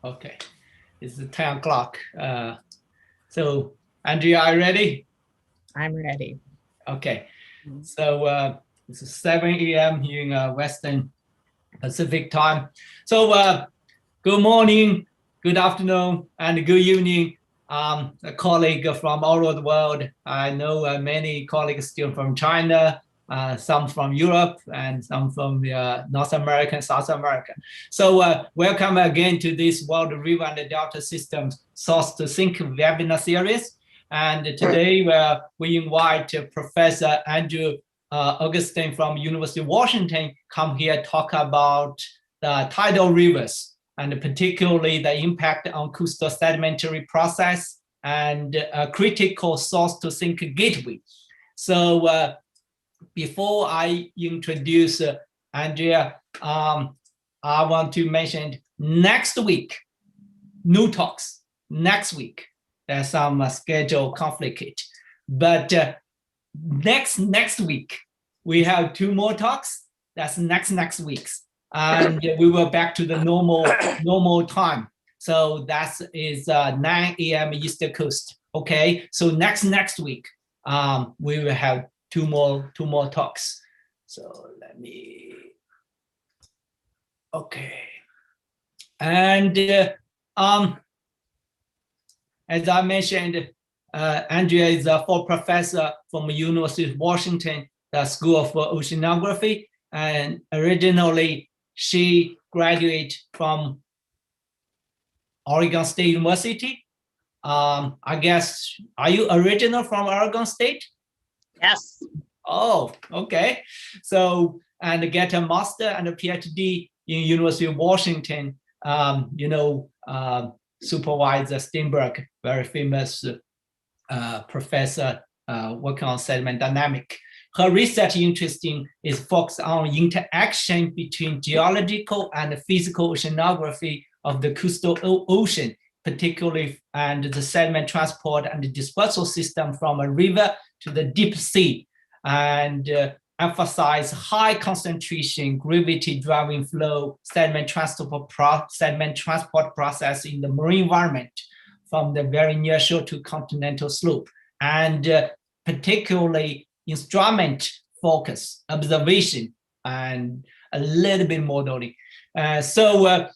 Okay, it's 10 o'clock. So, Andrea, are you ready? I'm ready. Okay, so it's 7 a.m. here in Western Pacific time. So, good morning, good afternoon, and good evening. A colleague from all over the world. I know many colleagues still from China, some from Europe, and some from North America and South America. So welcome again to this World River and Delta Systems Source to Sink webinar series. And today we invite Professor Andrea Ogston from University of Washington come here talk about the tidal rivers, and particularly the impact on coastal sedimentary process and a critical source to sink gateway. So before I introduce Andrea, I want to mention next week, new talks. Next week, there's some schedule conflict, but next week we have 2 more talks. That's next week's. And we were back to the normal time. So that is 9 a.m. East Coast. Okay, so next week we will have two more talks. So let me. Okay, and as I mentioned, Andrea is a full professor from the University of Washington, the School of Oceanography, and originally she graduated from Oregon State University. I guess, are you original from Oregon State? Yes. Oh, okay. So, and get a master and a PhD in University of Washington. Supervisor Steinberg, very famous professor working on sediment dynamics. Her research interesting is focused on interaction between geological and physical oceanography of the coastal ocean, particularly and the sediment transport and the dispersal system from a river to the deep sea, and emphasize high concentration gravity driving flow sediment transport process in the marine environment from the very near shore to continental slope, and particularly instrument focus, observation, and a little bit modeling. So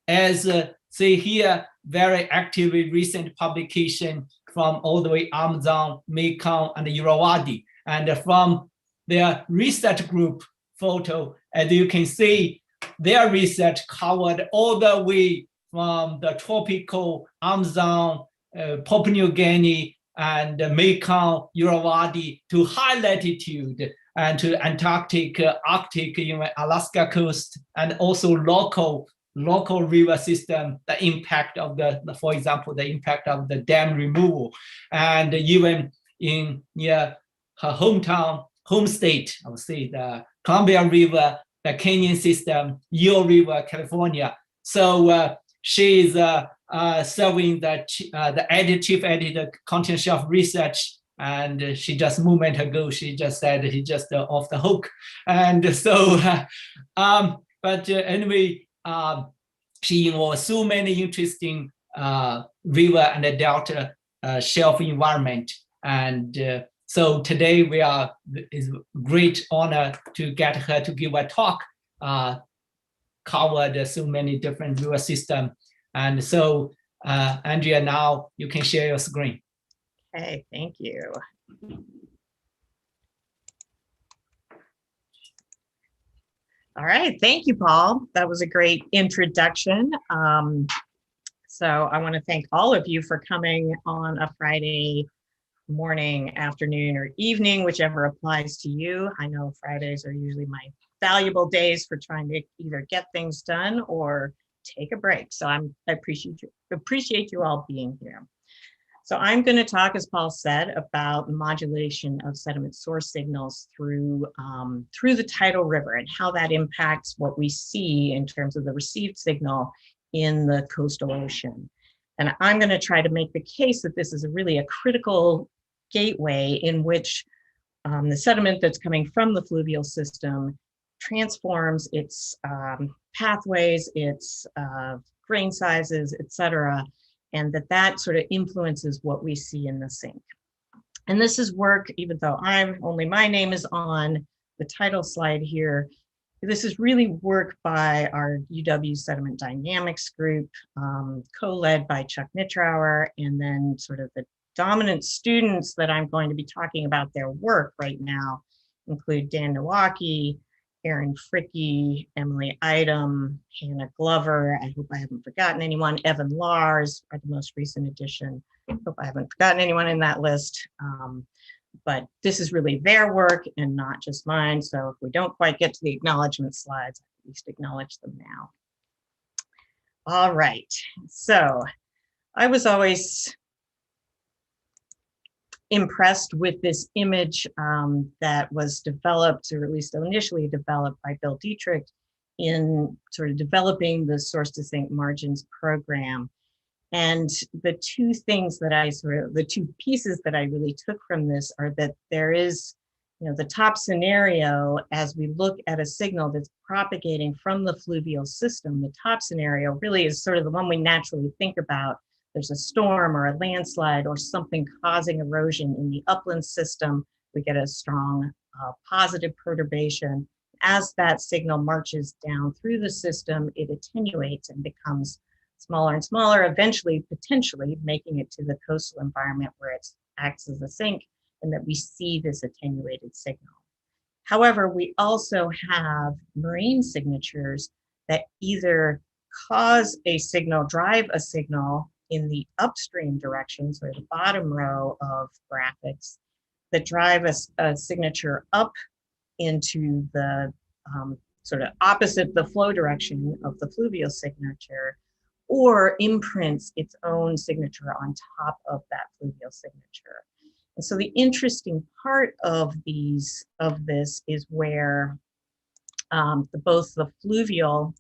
as see here, very active recent publication from all the way Amazon, Mekong, and Irrawaddy. And from their research group photo, as you can see, their research covered all the way from the tropical Amazon, Papua New Guinea, and Mekong, Irrawaddy to high latitude and to Antarctic, Arctic, even Alaska coast, and also local river system, the impact of for example, the impact of the dam removal, and even in her home state, I would say the Columbia River, the Canyon system, Eel River, California. So she is serving the chief editor, Continental Shelf Research, and she just a moment ago, she just said he just off the hook. And so, but anyway, she involves so many interesting river and delta shelf environment. And so today is a great honor to get her to give a talk, covered so many different river systems. And so, Andrea, now you can share your screen. Okay, thank you. All right, thank you, Paul. That was a great introduction. So I want to thank all of you for coming on a Friday morning, afternoon, or evening, whichever applies to you. I know Fridays are usually my valuable days for trying to either get things done or take a break. So I appreciate you all being here. So I'm going to talk, as Paul said, about modulation of sediment source signals through the tidal river and how that impacts what we see in terms of the received signal in the coastal ocean. And I'm going to try to make the case that this is really a critical gateway in which the sediment that's coming from the fluvial system transforms its pathways, its grain sizes, etc., and that sort of influences what we see in the sink. And this is work, even though my name is on the title slide here, this is really work by our UW Sediment Dynamics group, co-led by Chuck Nitrauer, and then sort of the dominant students that I'm going to be talking about their work right now include Dan Nowacki, Erin Fricke, Emily Idem, Hannah Glover. I hope I haven't forgotten anyone. Evan Lars are the most recent addition. I hope I haven't forgotten anyone in that list. But this is really their work and not just mine. So if we don't quite get to the acknowledgement slides, at least acknowledge them now. All right. So I was always impressed with this image that was developed, or at least initially developed, by Bill Dietrich in sort of developing the Source to Sink Margins program. And the two things that the two pieces that I really took from this are that there is, the top scenario as we look at a signal that's propagating from the fluvial system. The top scenario really is sort of the one we naturally think about. There's a storm or a landslide or something causing erosion in the upland system. We get a strong positive perturbation. As that signal marches down through the system, it attenuates and becomes smaller and smaller, eventually potentially making it to the coastal environment where it acts as a sink, and that we see this attenuated signal. However, we also have marine signatures that either cause a signal, drive a signal in the upstream direction, so the bottom row of graphics, that drive a signature up into the sort of opposite the flow direction of the fluvial signature, or imprints its own signature on top of that fluvial signature. And so the interesting part of this is where both the fluvial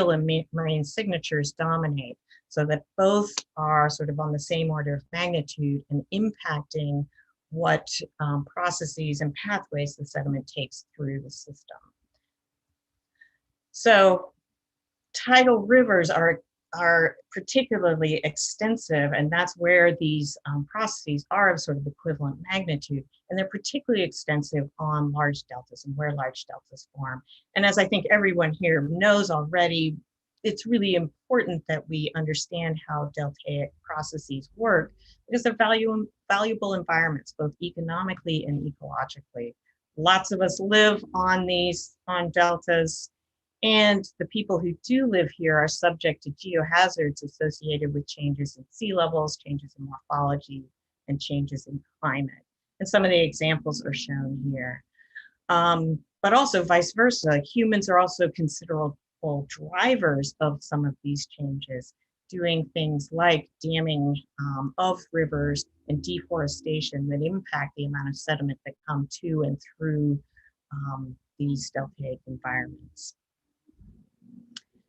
and marine signatures dominate, so that both are sort of on the same order of magnitude and impacting what processes and pathways the sediment takes through the system. So tidal rivers are particularly extensive, and that's where these processes are of sort of equivalent magnitude, and they're particularly extensive on large deltas and where large deltas form. And as I think everyone here knows already, it's really important that we understand how deltaic processes work, because they're valuable environments, both economically and ecologically. Lots of us live on deltas, and the people who do live here are subject to geohazards associated with changes in sea levels, changes in morphology, and changes in climate. And some of the examples are shown here. But also vice versa, humans are also considerable drivers of some of these changes, doing things like damming of rivers and deforestation that impact the amount of sediment that come to and through these deltaic environments.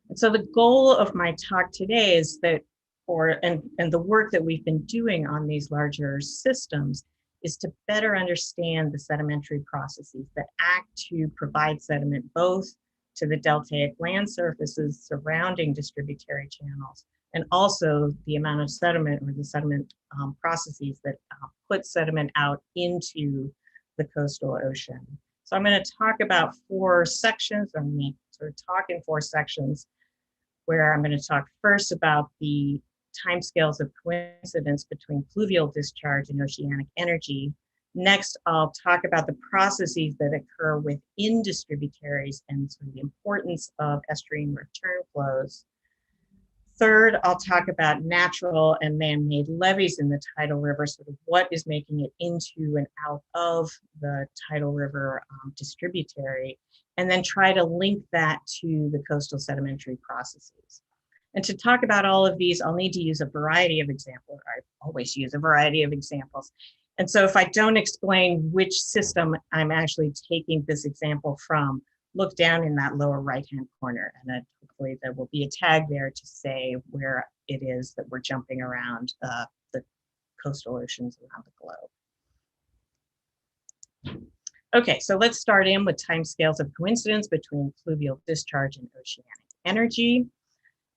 And so the goal of my talk today is that, and the work that we've been doing on these larger systems, is to better understand the sedimentary processes that act to provide sediment both to the deltaic land surfaces surrounding distributary channels, and also the amount of sediment, or the sediment processes that put sediment out into the coastal ocean. So I'm going to talk about 4 sections. I'm going to sort of talk in 4 sections, where I'm going to talk first about the timescales of coincidence between fluvial discharge and oceanic energy. Next, I'll talk about the processes that occur within distributaries and sort of the importance of estuarine return flows. Third, I'll talk about natural and man-made levees in the tidal river, sort of what is making it into and out of the tidal river distributary, and then try to link that to the coastal sedimentary processes. And to talk about all of these, I'll need to use a variety of examples. I always use a variety of examples. And so if I don't explain which system I'm actually taking this example from, look down in that lower right-hand corner, and then hopefully there will be a tag there to say where it is that we're jumping around the coastal oceans around the globe. Okay, so let's start in with timescales of coincidence between fluvial discharge and oceanic energy.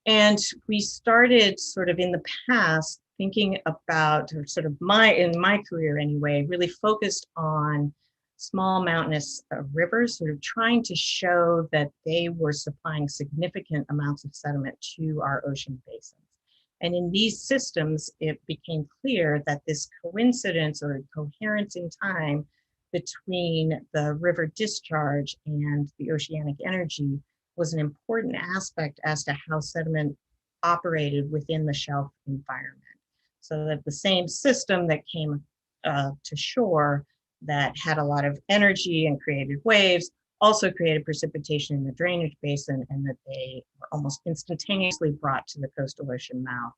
And we started sort of in the past thinking about, or sort of in my career anyway, really focused on small mountainous rivers, sort of trying to show that they were supplying significant amounts of sediment to our ocean basins. And in these systems, it became clear that this coincidence or coherence in time between the river discharge and the oceanic energy was an important aspect as to how sediment operated within the shelf environment. So that the same system that came to shore that had a lot of energy and created waves also created precipitation in the drainage basin, and that they were almost instantaneously brought to the coastal ocean mouth.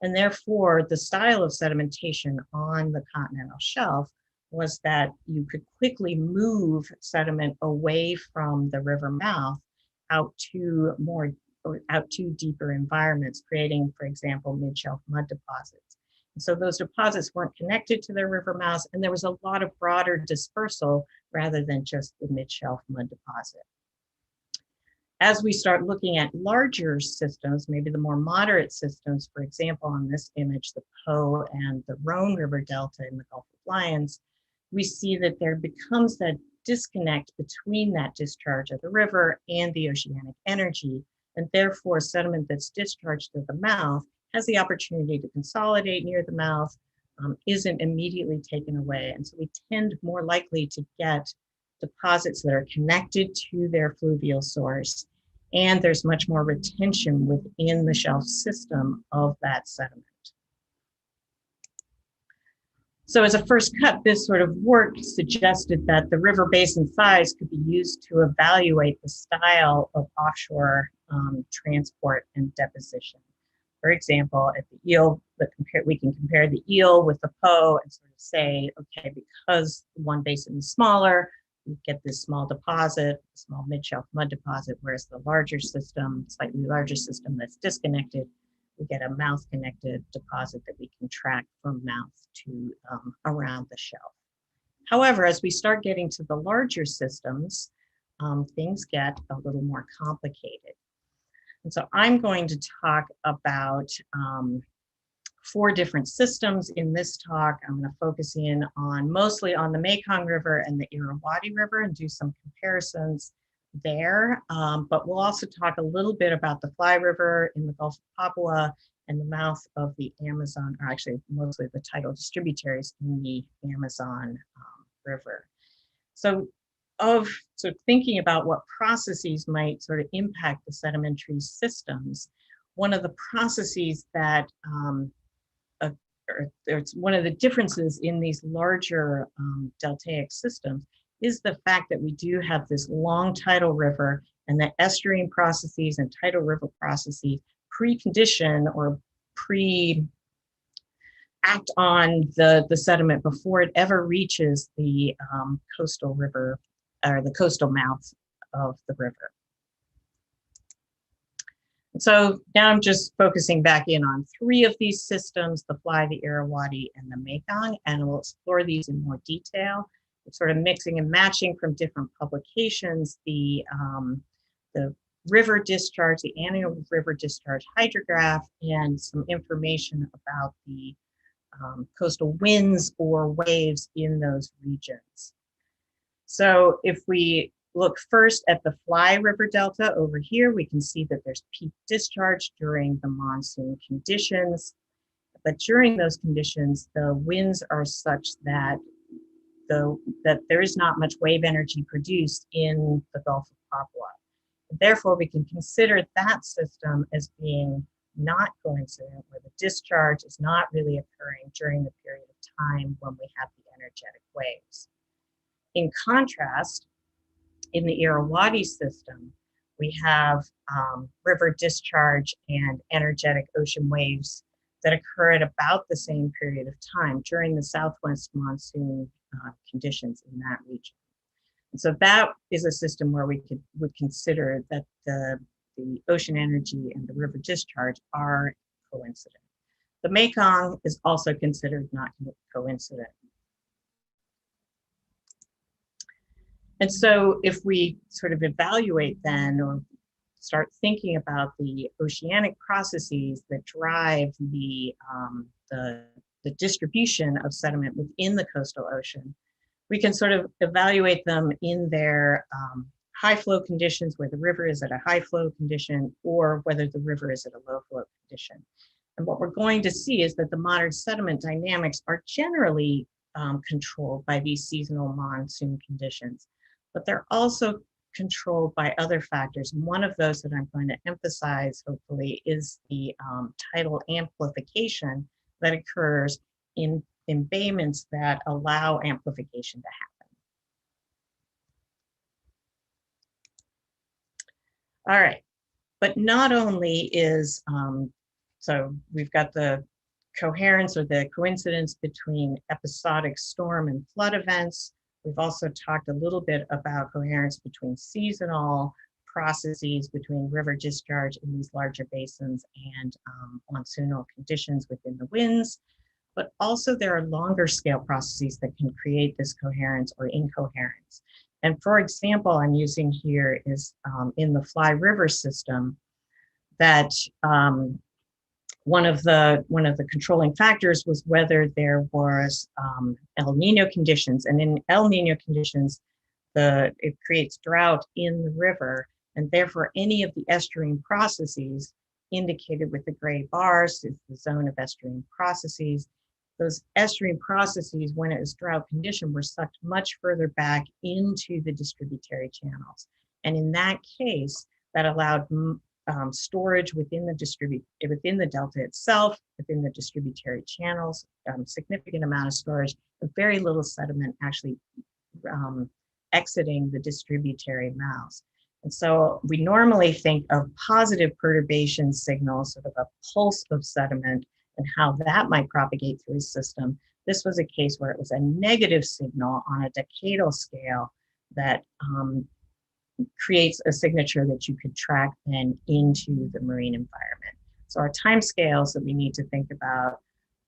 And therefore, the style of sedimentation on the continental shelf was that you could quickly move sediment away from the river mouth out to deeper environments, creating, for example, mid-shelf mud deposits. And so those deposits weren't connected to their river mouths, and there was a lot of broader dispersal rather than just the mid-shelf mud deposit. As we start looking at larger systems, maybe the more moderate systems, for example, on this image, the Po and the Rhone River Delta in the Gulf of Lions, we see that there becomes that disconnect between that discharge of the river and the oceanic energy, and therefore sediment that's discharged to the mouth has the opportunity to consolidate near the mouth, isn't immediately taken away. And so we tend more likely to get deposits that are connected to their fluvial source, and there's much more retention within the shelf system of that sediment. So as a first cut, this sort of work suggested that the river basin size could be used to evaluate the style of offshore transport and deposition. For example, at the eel, we can compare the eel with the Po and sort of say, okay, because one basin is smaller, we get this small deposit, small mid-shelf mud deposit, whereas the larger system, slightly larger system that's disconnected, we get a mouth-connected deposit that we can track from mouth to around the shelf. However, as we start getting to the larger systems, things get a little more complicated. And so I'm going to talk about 4 different systems in this talk. I'm going to focus in on mostly on the Mekong River and the Irrawaddy River and do some comparisons there. But we'll also talk a little bit about the Fly River in the Gulf of Papua and the mouth of the Amazon, or actually mostly the tidal distributaries in the Amazon River. So thinking about what processes might sort of impact the sedimentary systems, one of the processes that it's one of the differences in these larger deltaic systems is the fact that we do have this long tidal river, and that estuarine processes and tidal river processes precondition or act on the sediment before it ever reaches the coastal river or the coastal mouth of the river. So now I'm just focusing back in on 3 of these systems, the Fly, the Irrawaddy, and the Mekong, and we'll explore these in more detail. It's sort of mixing and matching from different publications, the river discharge, the annual river discharge hydrograph, and some information about the coastal winds or waves in those regions. So if we look first at the Fly River Delta over here, we can see that there's peak discharge during the monsoon conditions. But during those conditions, the winds are such that there is not much wave energy produced in the Gulf of Papua. Therefore, we can consider that system as being not coincident, where the discharge is not really occurring during the period of time when we have the energetic waves. In contrast, in the Irrawaddy system, we have river discharge and energetic ocean waves that occur at about the same period of time during the southwest monsoon conditions in that region. And so that is a system where we would consider that the ocean energy and the river discharge are coincident. The Mekong is also considered not coincident. And so if we sort of evaluate then, or start thinking about the oceanic processes that drive the distribution of sediment within the coastal ocean, we can sort of evaluate them in their high flow conditions, where the river is at a high flow condition, or whether the river is at a low flow condition. And what we're going to see is that the modern sediment dynamics are generally controlled by these seasonal monsoon conditions, but they're also controlled by other factors. One of those that I'm going to emphasize, hopefully, is the tidal amplification that occurs in embayments that allow amplification to happen. All right, but not only is, so we've got the coherence or the coincidence between episodic storm and flood events. We've also talked a little bit about coherence between seasonal processes, between river discharge in these larger basins and monsoonal conditions within the winds. But also there are longer scale processes that can create this coherence or incoherence. And for example, I'm using here is in the Fly River system that one of the controlling factors was whether there was El Nino conditions. And in El Nino conditions, it creates drought in the river, and therefore any of the estuarine processes indicated with the gray bars is the zone of estuarine processes. Those estuarine processes, when it was drought condition, were sucked much further back into the distributary channels. And in that case, that allowed storage within the delta itself, within the distributary channels, significant amount of storage, but very little sediment actually exiting the distributary mouths. And so we normally think of positive perturbation signals, sort of a pulse of sediment, and how that might propagate through a system. This was a case where it was a negative signal on a decadal scale that creates a signature that you could track then into the marine environment. So our time scales that we need to think about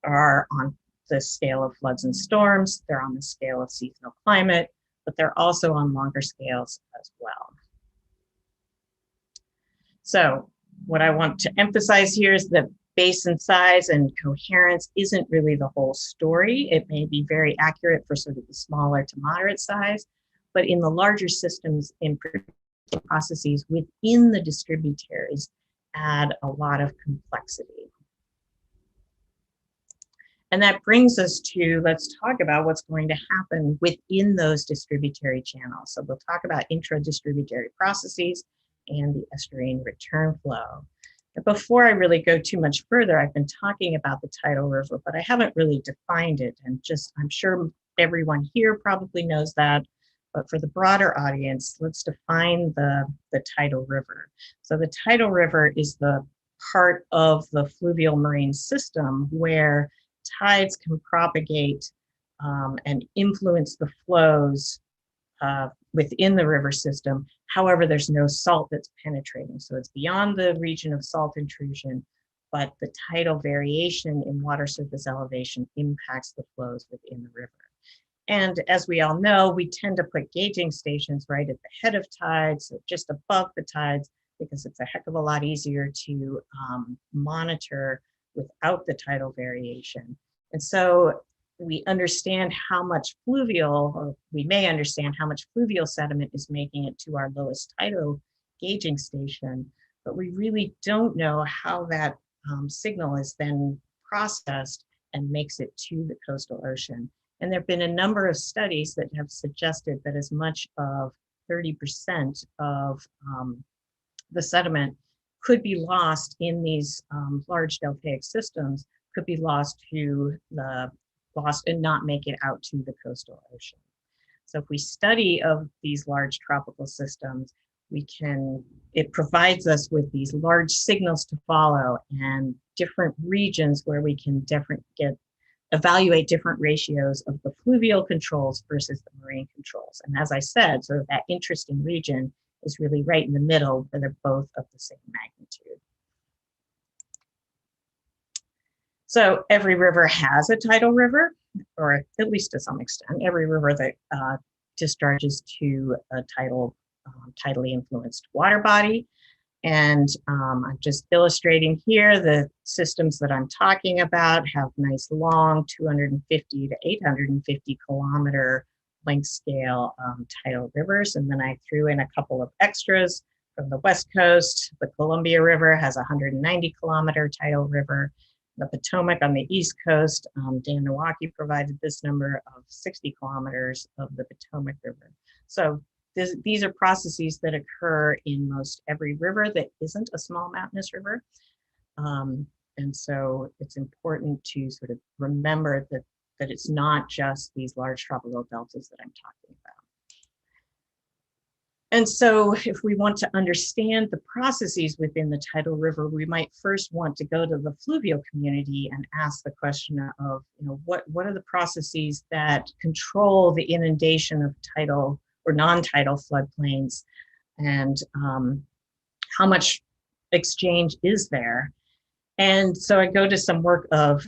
are on the scale of floods and storms, they're on the scale of seasonal climate, but they're also on longer scales as well. So what I want to emphasize here is that basin size and coherence isn't really the whole story. It may be very accurate for sort of the smaller to moderate size, but in the larger systems, in processes within the distributaries, add a lot of complexity. And that brings us to, let's talk about what's going to happen within those distributary channels. So we'll talk about intra-distributary processes and the estuarine return flow. But before I really go too much further, I've been talking about the tidal river, but I haven't really defined it. And I'm sure everyone here probably knows that. But for the broader audience, let's define the tidal river. So the tidal river is the part of the fluvial marine system where tides can propagate and influence the flows within the river system. However, there's no salt that's penetrating. So it's beyond the region of salt intrusion, but the tidal variation in water surface elevation impacts the flows within the river. And as we all know, we tend to put gauging stations right at the head of tides, so just above the tides, because it's a heck of a lot easier to monitor without the tidal variation. And so we understand how much fluvial, or we may understand how much fluvial sediment is making it to our lowest tidal gauging station, but we really don't know how that signal is then processed and makes it to the coastal ocean. And there have been a number of studies that have suggested that as much of 30% of the sediment could be lost in these large deltaic systems, could be lost and not make it out to the coastal ocean. So if we study of these large tropical systems, it provides us with these large signals to follow and different regions where we can evaluate different ratios of the fluvial controls versus the marine controls. And as I said, sort of that interesting region is really right in the middle where they're both of the same magnitude. So every river has a tidal river, or at least to some extent, every river that discharges to a tidally influenced water body. And I'm just illustrating here the systems that I'm talking about have nice long 250 to 850 kilometer length scale tidal rivers. And then I threw in a couple of extras from the West Coast. The Columbia River has a 190 kilometer tidal river. The Potomac on the East Coast, Dan Nowacki provided this number of 60 kilometers of the Potomac River. So these are processes that occur in most every river that isn't a small mountainous river. And so it's important to sort of remember that it's not just these large tropical deltas that I'm talking about. And so if we want to understand the processes within the tidal river, we might first want to go to the fluvial community and ask the question of, what are the processes that control the inundation of tidal or non-tidal floodplains, and how much exchange is there? And so I go to some work of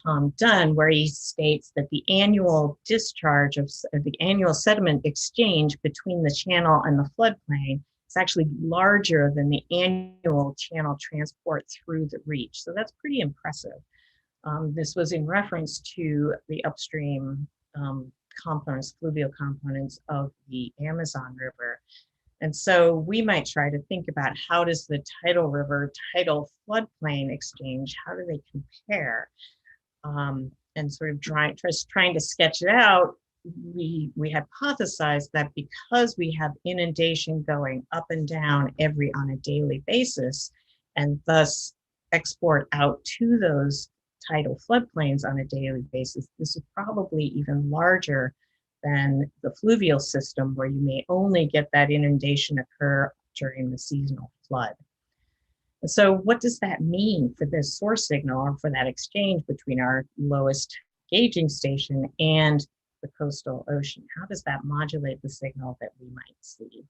Tom Dunn, where he states that the annual discharge of the annual sediment exchange between the channel and the floodplain is actually larger than the annual channel transport through the reach. So that's pretty impressive. This was in reference to the upstream components, fluvial components of the Amazon River. And so we might try to think about, how does the tidal river, tidal floodplain exchange, how do they compare? And sort of trying to sketch it out, we hypothesized that because we have inundation going up and down on a daily basis, and thus export out to those tidal floodplains on a daily basis, this is probably even larger than the fluvial system, where you may only get that inundation occur during the seasonal flood. And so what does that mean for this source signal, or for that exchange between our lowest gauging station and the coastal ocean? How does that modulate the signal that we might see?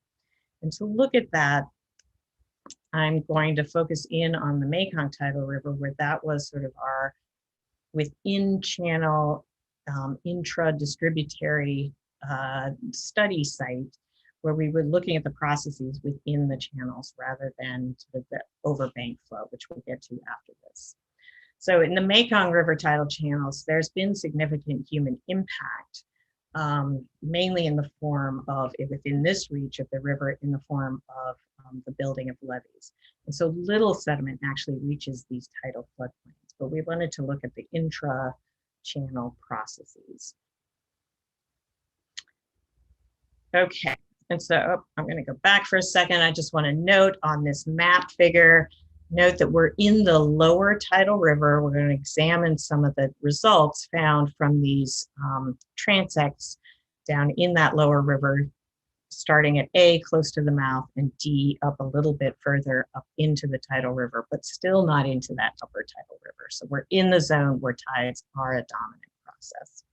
And to look at that, I'm going to focus in on the Mekong Tidal River, where that was sort of our within channel intra-distributary study site, where we were looking at the processes within the channels rather than sort of the overbank flow, which we'll get to after this. So in the Mekong River tidal channels, there's been significant human impact, mainly in the form of, within this reach of the river, in the form of the building of levees. And so little sediment actually reaches these tidal floodplains, but we wanted to look at the intra-channel processes. Okay, and so I'm going to go back for a second. I just want to note on this map figure, note that we're in the lower tidal river. We're going to examine some of the results found from these transects down in that lower river, starting at A, close to the mouth, and D, up a little bit further up into the tidal river, but still not into that upper tidal river. So we're in the zone where tides are a dominant process.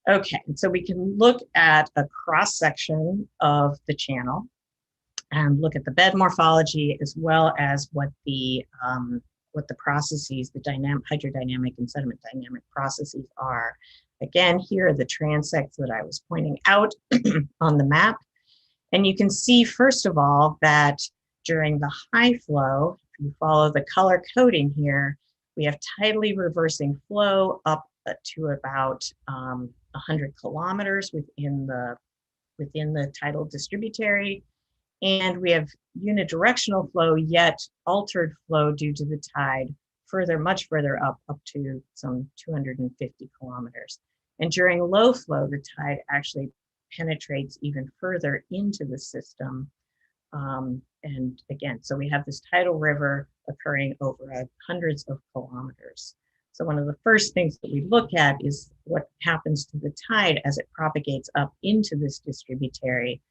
Okay, and so we can look at a cross-section of the channel and look at the bed morphology, as well as what the processes, the hydrodynamic and sediment dynamic processes are. Again, here are the transects that I was pointing out on the map. And you can see, first of all, that during the high flow, if you follow the color coding here, we have tidally reversing flow up to about 100 kilometers within the tidal distributary. And we have unidirectional flow, yet altered flow due to the tide much further up to some 250 kilometers. And during low flow, the tide actually penetrates even further into the system. And again, so we have this tidal river occurring over hundreds of kilometers. So one of the first things that we look at is what happens to the tide as it propagates up into this distributary.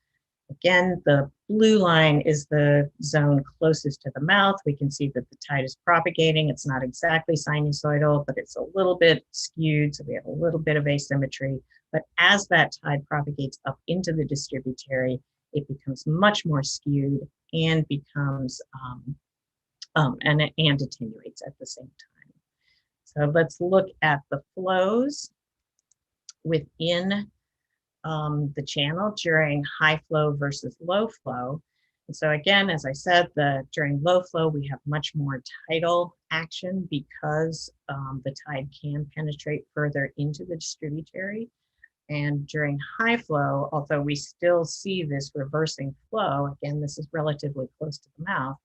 Again, the blue line is the zone closest to the mouth. We can see that the tide is propagating. It's not exactly sinusoidal, but it's a little bit skewed, so we have a little bit of asymmetry. But as that tide propagates up into the distributary, it becomes much more skewed and becomes and attenuates at the same time. So let's look at the flows within the channel during high flow versus low flow. And so again, as I said, during low flow, we have much more tidal action because the tide can penetrate further into the distributary. And during high flow, although we still see this reversing flow, again, this is relatively close to the mouth,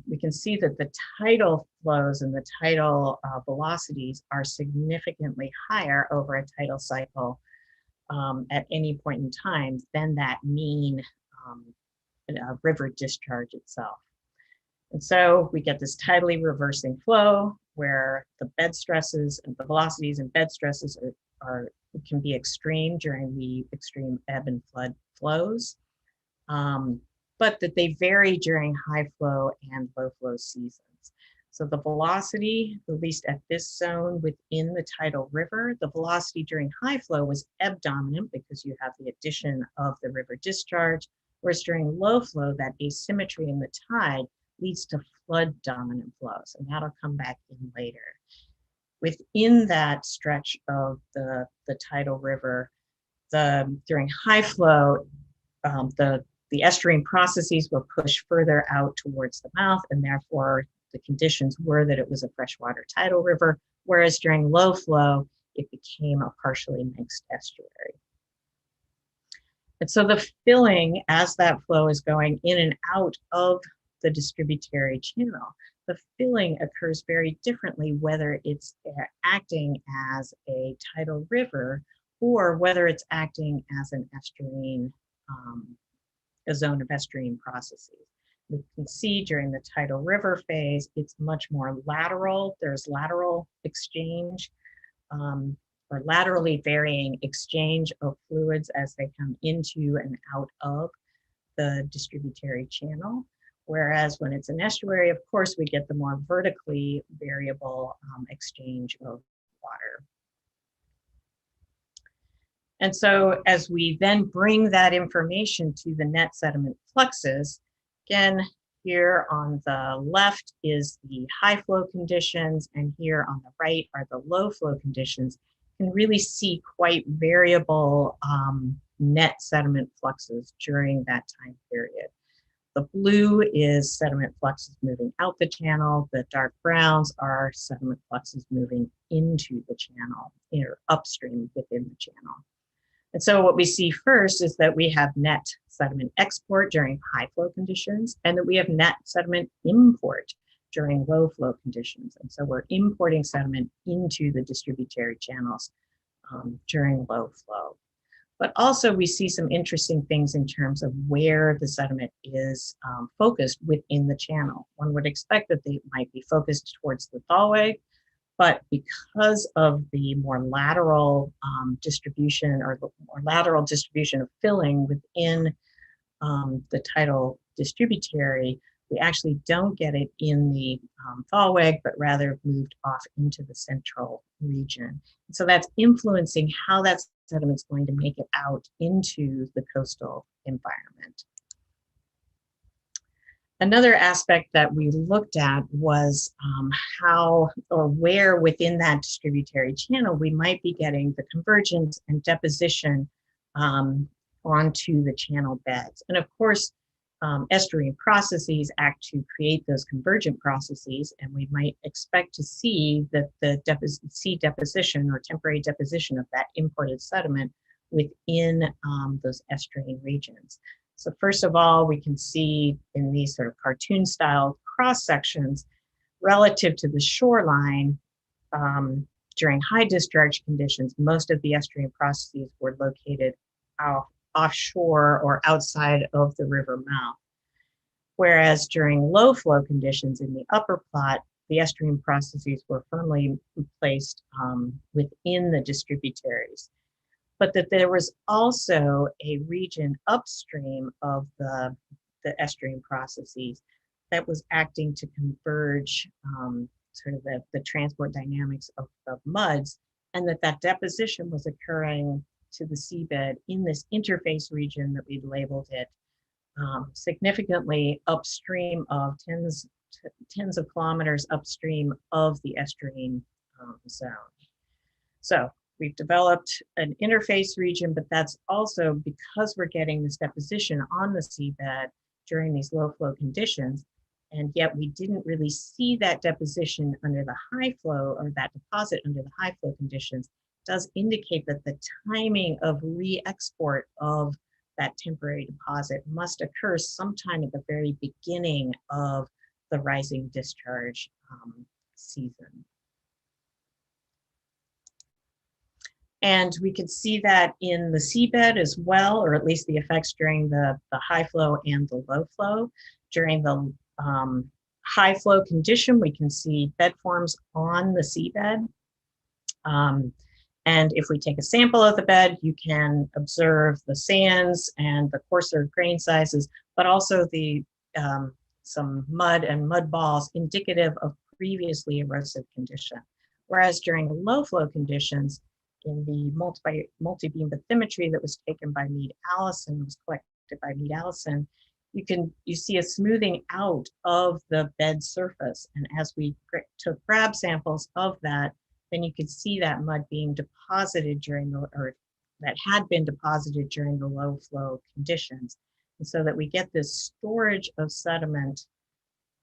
we can see that the tidal flows and the tidal velocities are significantly higher over a tidal cycle at any point in time than that mean river discharge itself. And so we get this tidally reversing flow where the bed stresses and the velocities and bed stresses can be extreme during the extreme ebb and flood flows, but that they vary during high flow and low flow seasons. So the velocity, at least at this zone within the tidal river, the velocity during high flow was ebb dominant because you have the addition of the river discharge, whereas during low flow, that asymmetry in the tide leads to flood dominant flows, and that'll come back in later. Within that stretch of the tidal river, during high flow, the estuarine processes were pushed further out towards the mouth, and therefore the conditions were that it was a freshwater tidal river, whereas during low flow, it became a partially mixed estuary. And so the filling, as that flow is going in and out of the distributary channel, the filling occurs very differently whether it's acting as a tidal river or whether it's acting as an estuarine, a zone of estuarine processes. We can see during the tidal river phase, it's much more lateral. There's lateral exchange or laterally varying exchange of fluids as they come into and out of the distributary channel. Whereas when it's an estuary, of course, we get the more vertically variable exchange of water. And so as we then bring that information to the net sediment fluxes, again, here on the left is the high flow conditions, and here on the right are the low flow conditions. You can really see quite variable net sediment fluxes during that time period. The blue is sediment fluxes moving out the channel. The dark browns are sediment fluxes moving into the channel, or upstream within the channel. And so what we see first is that we have net sediment export during high flow conditions, and that we have net sediment import during low flow conditions. And so we're importing sediment into the distributary channels during low flow. But also we see some interesting things in terms of where the sediment is focused within the channel. One would expect that they might be focused towards the thalweg, but because of the more lateral distribution, or the more lateral distribution of filling within the tidal distributary, we actually don't get it in the thalweg, but rather moved off into the central region. And so that's influencing how that sediment is going to make it out into the coastal environment. Another aspect that we looked at was how or where within that distributary channel we might be getting the convergence and deposition onto the channel beds. And of course, estuarine processes act to create those convergent processes, and we might expect to see that the deposition or temporary deposition of that imported sediment within those estuarine regions. So first of all, we can see in these sort of cartoon style cross sections relative to the shoreline during high discharge conditions, most of the estuarine processes were located offshore or outside of the river mouth. Whereas during low flow conditions in the upper plot, the estuarine processes were firmly placed within the distributaries. But that there was also a region upstream of the estuarine processes that was acting to converge sort of the transport dynamics of muds, and that deposition was occurring to the seabed in this interface region that we'd labeled it significantly upstream of tens of kilometers upstream of the estuarine zone. So we've developed an interface region, but that's also because we're getting this deposition on the seabed during these low flow conditions, and yet we didn't really see that deposition under the high flow, or that deposit under the high flow conditions, does indicate that the timing of re-export of that temporary deposit must occur sometime at the very beginning of the rising discharge season. And we could see that in the seabed as well, or at least the effects during the high flow and the low flow. During the high flow condition, we can see bed forms on the seabed. And if we take a sample of the bed, you can observe the sands and the coarser grain sizes, but also the some mud and mud balls indicative of previously erosive condition. Whereas during the low flow conditions, in the multi-beam bathymetry that was taken by Mead-Allison, was collected by Mead-Allison, you see a smoothing out of the bed surface. And as we took grab samples of that, then you could see that mud being deposited during the, or that had been deposited during the low flow conditions. And so that we get this storage of sediment,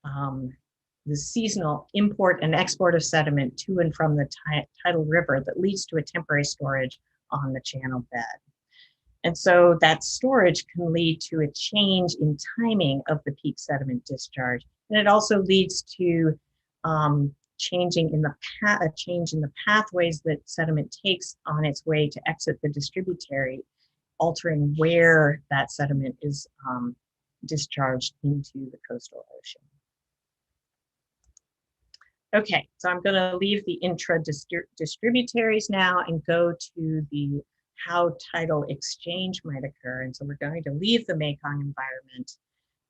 the seasonal import and export of sediment to and from the tidal river that leads to a temporary storage on the channel bed. And so that storage can lead to a change in timing of the peak sediment discharge. And it also leads to a change in the pathways that sediment takes on its way to exit the distributary, altering where that sediment is discharged into the coastal ocean. Okay, so I'm going to leave the intra-distributaries now and go to the how tidal exchange might occur. And so we're going to leave the Mekong environment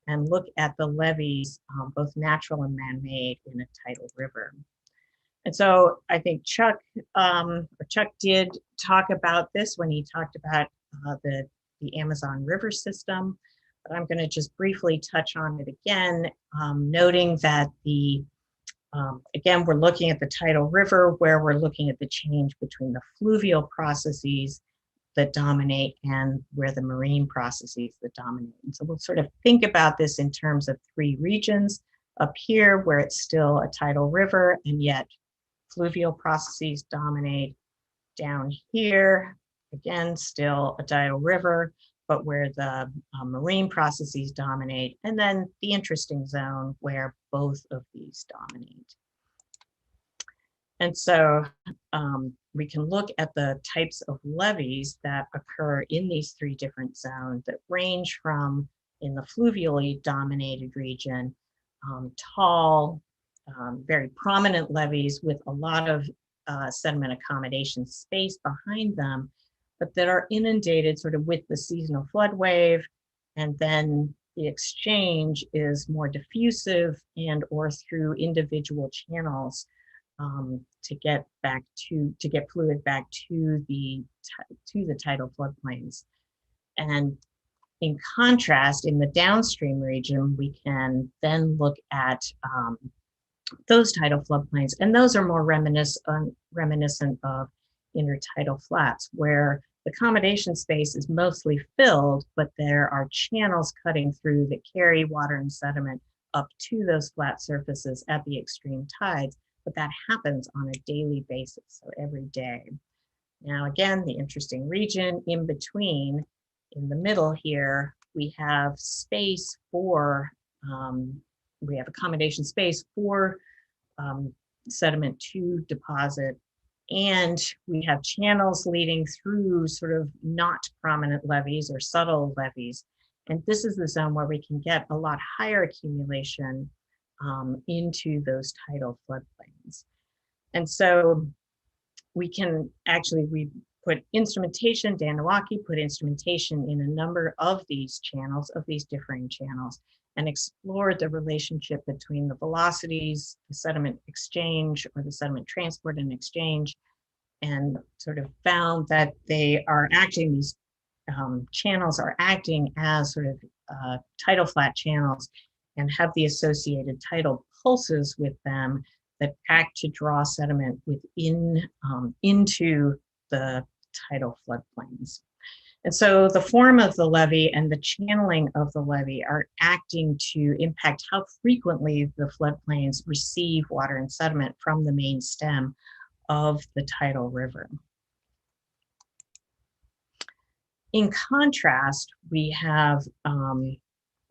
and look at the levees, both natural and man-made, in a tidal river. And so I think Chuck did talk about this when he talked about the Amazon River system, but I'm going to just briefly touch on it again, noting that again, we're looking at the tidal river, where we're looking at the change between the fluvial processes that dominate and where the marine processes that dominate. And so we'll sort of think about this in terms of three regions. Up here, where it's still a tidal river, and yet fluvial processes dominate. Down here, again, still a tidal river, but where the marine processes dominate. And then the interesting zone where both of these dominate. And so we can look at the types of levees that occur in these three different zones that range from, in the fluvially dominated region, tall, very prominent levees with a lot of sediment accommodation space behind them, but that are inundated sort of with the seasonal flood wave, and then the exchange is more diffusive and or through individual channels to get fluid back to the tidal floodplains. And in contrast, in the downstream region, we can then look at those tidal floodplains, and those are more reminiscent of intertidal flats, where the accommodation space is mostly filled, but there are channels cutting through that carry water and sediment up to those flat surfaces at the extreme tides, but that happens on a daily basis, so every day. Now, again, the interesting region in between, in the middle here, we have space for, we have accommodation space for sediment to deposit, and we have channels leading through sort of not prominent levees or subtle levees. And this is the zone where we can get a lot higher accumulation into those tidal floodplains. And so we can actually, we put instrumentation, Dan Nowacki put instrumentation in a number of these channels, of these differing channels, and explored the relationship between the velocities, the sediment exchange, or the sediment transport and exchange, and sort of found that they are acting, these channels are acting as sort of tidal flat channels and have the associated tidal pulses with them that act to draw sediment within into the tidal floodplains. And so the form of the levee and the channeling of the levee are acting to impact how frequently the floodplains receive water and sediment from the main stem of the tidal river. In contrast, we have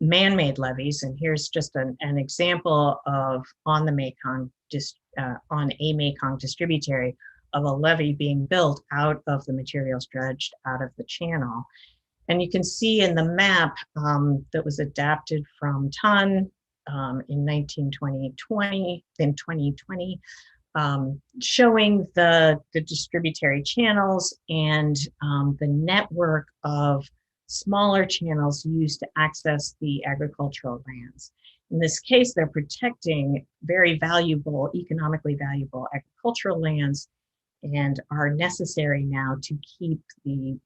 man-made levees, and here's just an example of on a Mekong distributary of a levee being built out of the materials dredged out of the channel. And you can see in the map that was adapted from TON in 2020, showing the distributary channels and the network of smaller channels used to access the agricultural lands. In this case, they're protecting very valuable, economically valuable agricultural lands and are necessary now to keep the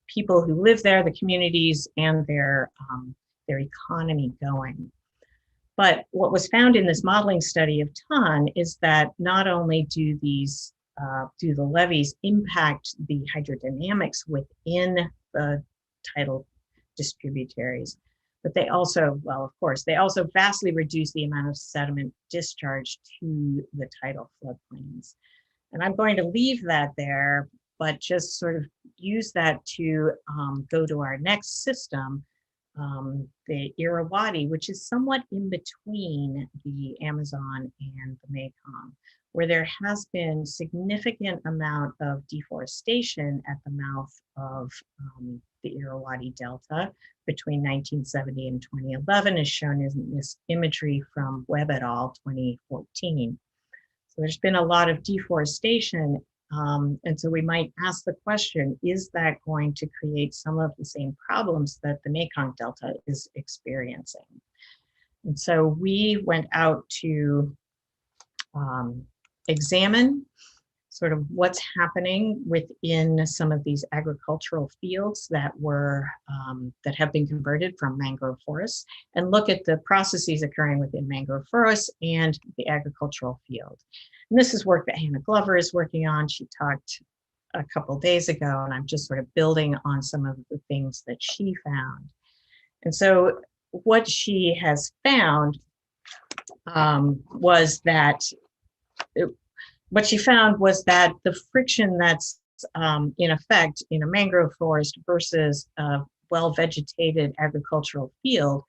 people who live there, the communities, and their economy going. But what was found in this modeling study of TON is that not only do the levees impact the hydrodynamics within the tidal distributaries, but they also, well, of course, they also vastly reduce the amount of sediment discharged to the tidal floodplains. And I'm going to leave that there, but just sort of use that to go to our next system, the Irrawaddy, which is somewhat in between the Amazon and the Mekong, where there has been significant amount of deforestation at the mouth of the Irrawaddy Delta between 1970 and 2011, as shown in this imagery from Webb et al. 2014. So there's been a lot of deforestation, and so we might ask the question, is that going to create some of the same problems that the Mekong Delta is experiencing? And so we went out to examine sort of what's happening within some of these agricultural fields that were that have been converted from mangrove forests, and look at the processes occurring within mangrove forests and the agricultural field. And this is work that Hannah Glover is working on. She talked a couple days ago, and I'm just sort of building on some of the things that she found. And so what she has found was that the friction that's in effect in a mangrove forest versus a well-vegetated agricultural field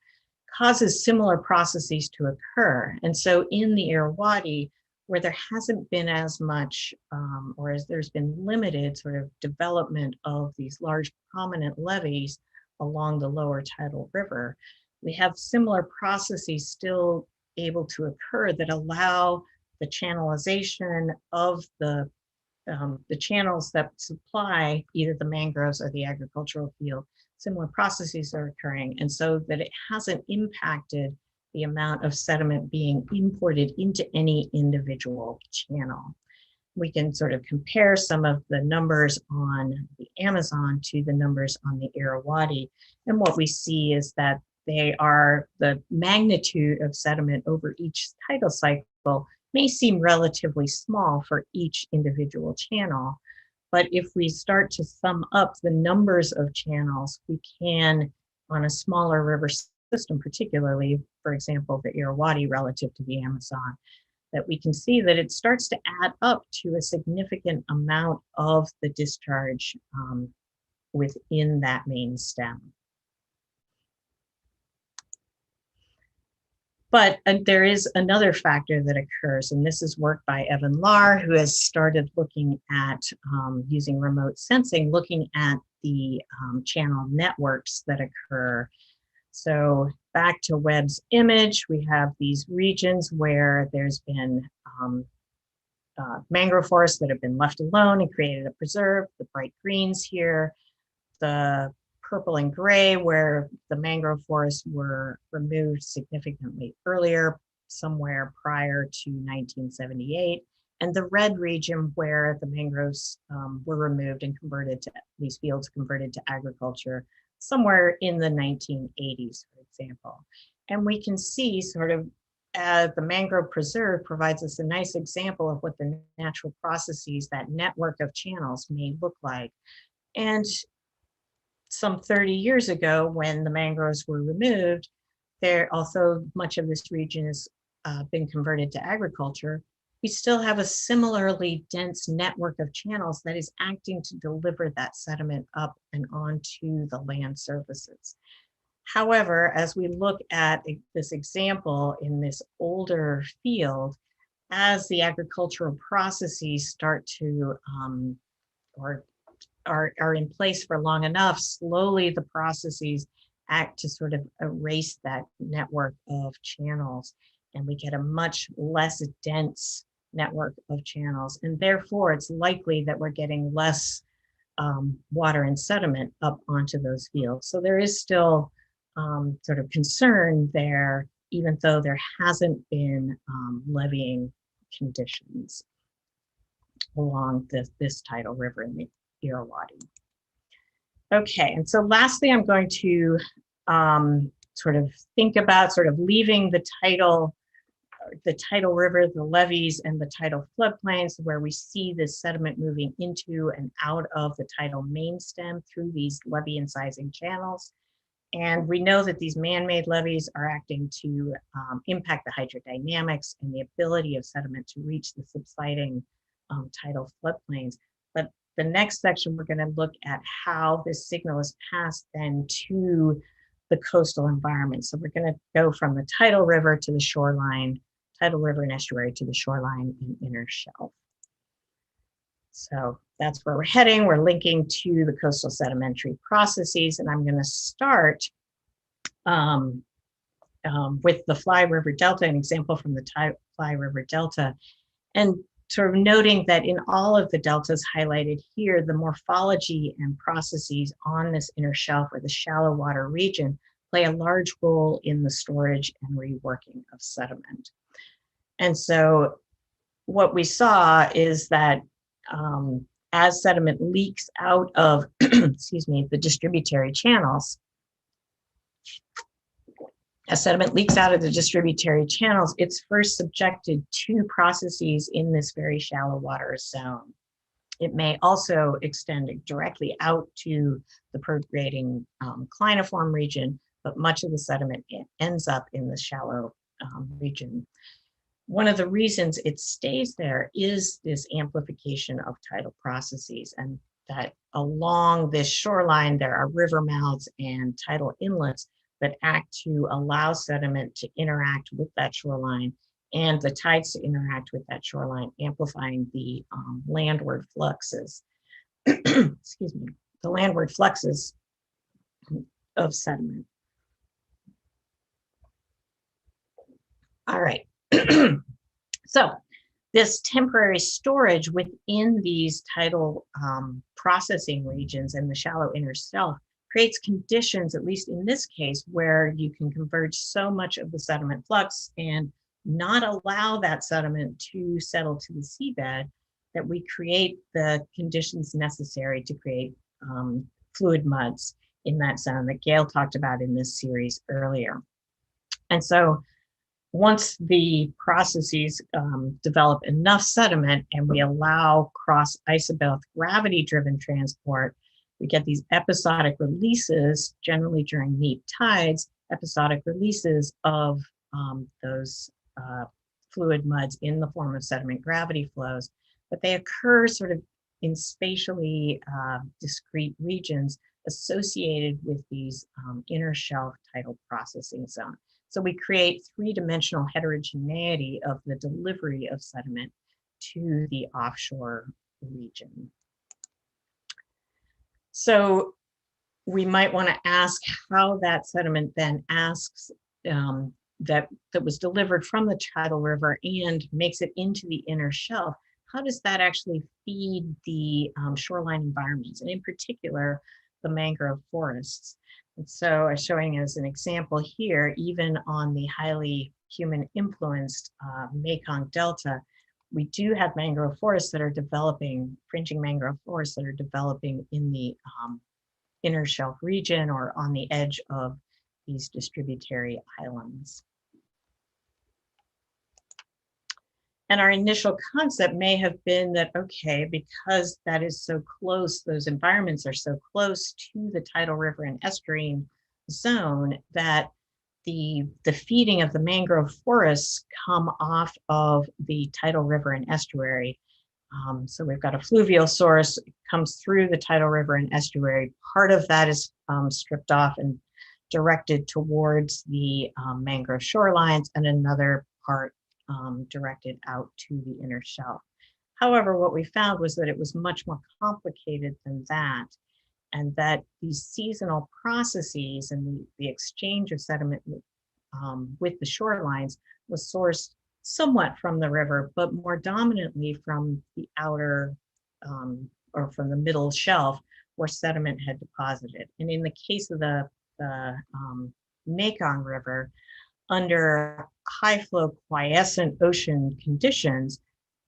causes similar processes to occur. And so in the Irrawaddy, where there hasn't been as much, or as there's been limited sort of development of these large prominent levees along the lower tidal river, we have similar processes still able to occur that allow the channelization of the channels that supply either the mangroves or the agricultural field. Similar processes are occurring, and so that it hasn't impacted the amount of sediment being imported into any individual channel. We can sort of compare some of the numbers on the Amazon to the numbers on the Irrawaddy, and what we see is that the magnitude of sediment over each tidal cycle may seem relatively small for each individual channel, but if we start to sum up the numbers of channels, we can, on a smaller river system particularly, for example, the Irrawaddy relative to the Amazon, that we can see that it starts to add up to a significant amount of the discharge within that main stem. But there is another factor that occurs, and this is work by Evan Lahr, who has started looking at, using remote sensing, looking at the channel networks that occur. So back to Webb's image, we have these regions where there's been mangrove forests that have been left alone and created a preserve, the bright greens here, the purple and gray where the mangrove forests were removed significantly earlier, somewhere prior to 1978, and the red region where the mangroves were removed and converted to, these fields converted to agriculture, somewhere in the 1980s, for example. And we can see sort of the mangrove preserve provides us a nice example of what the natural processes, that network of channels, may look like. And some 30 years ago, when the mangroves were removed, although much of this region has been converted to agriculture, we still have a similarly dense network of channels that is acting to deliver that sediment up and onto the land surfaces. However, as we look at this example in this older field, as the agricultural processes start to, or are in place for long enough, slowly the processes act to sort of erase that network of channels, and we get a much less dense network of channels. And therefore, it's likely that we're getting less water and sediment up onto those fields. So there is still sort of concern there, even though there hasn't been leveeing conditions along this tidal river in the Irrawaddy. Okay, and so lastly, I'm going to sort of think about sort of leaving the tidal river, the levees, and the tidal floodplains, where we see this sediment moving into and out of the tidal main stem through these levee incising channels. And we know that these man-made levees are acting to impact the hydrodynamics and the ability of sediment to reach the subsiding tidal floodplains. But the next section, we're going to look at how this signal is passed then to the coastal environment. So we're going to go from the tidal river to the shoreline, tidal river and estuary to the shoreline and inner shelf. So that's where we're heading. We're linking to the coastal sedimentary processes, and I'm going to start with the Fly River Delta, an example from the Fly River Delta, and sort of noting that in all of the deltas highlighted here, the morphology and processes on this inner shelf or the shallow water region play a large role in the storage and reworking of sediment. And so what we saw is that as sediment leaks out of, excuse me, the distributary channels, as sediment leaks out of the distributary channels, it's first subjected to processes in this very shallow water zone. It may also extend directly out to the pergrading cliniform region, but much of the sediment ends up in the shallow region. One of the reasons it stays there is this amplification of tidal processes, and that along this shoreline, there are river mouths and tidal inlets that act to allow sediment to interact with that shoreline and the tides to interact with that shoreline, amplifying the landward fluxes, excuse me, the landward fluxes of sediment. All right. So this temporary storage within these tidal processing regions in the shallow inner shelf creates conditions, at least in this case, where you can converge so much of the sediment flux and not allow that sediment to settle to the seabed, that we create the conditions necessary to create fluid muds in that zone that Gail talked about in this series earlier. And so once the processes develop enough sediment and we allow cross isobelth gravity-driven transport, we get these episodic releases, generally during neap tides, episodic releases of those fluid muds in the form of sediment gravity flows, but they occur sort of in spatially discrete regions associated with these inner shelf tidal processing zones. So we create three-dimensional heterogeneity of the delivery of sediment to the offshore region. So we might want to ask how that sediment then asks that was delivered from the tidal river and makes it into the inner shelf. How does that actually feed the shoreline environments, and in particular, the mangrove forests? And so I'm showing as an example here, even on the highly human influenced Mekong Delta, we do have mangrove forests that are developing, fringing mangrove forests that are developing in the inner shelf region or on the edge of these distributary islands. And our initial concept may have been that, okay, because that is so close, those environments are so close to the tidal river and estuarine zone, that the feeding of the mangrove forests come off of the tidal river and estuary. So we've got a fluvial source, it comes through the tidal river and estuary. Part of that is stripped off and directed towards the mangrove shorelines, and another part directed out to the inner shelf. However, what we found was that it was much more complicated than that, and that these seasonal processes and the exchange of sediment with the shorelines was sourced somewhat from the river, but more dominantly from the outer or from the middle shelf where sediment had deposited. And in the case of the Mekong River, under high flow quiescent ocean conditions,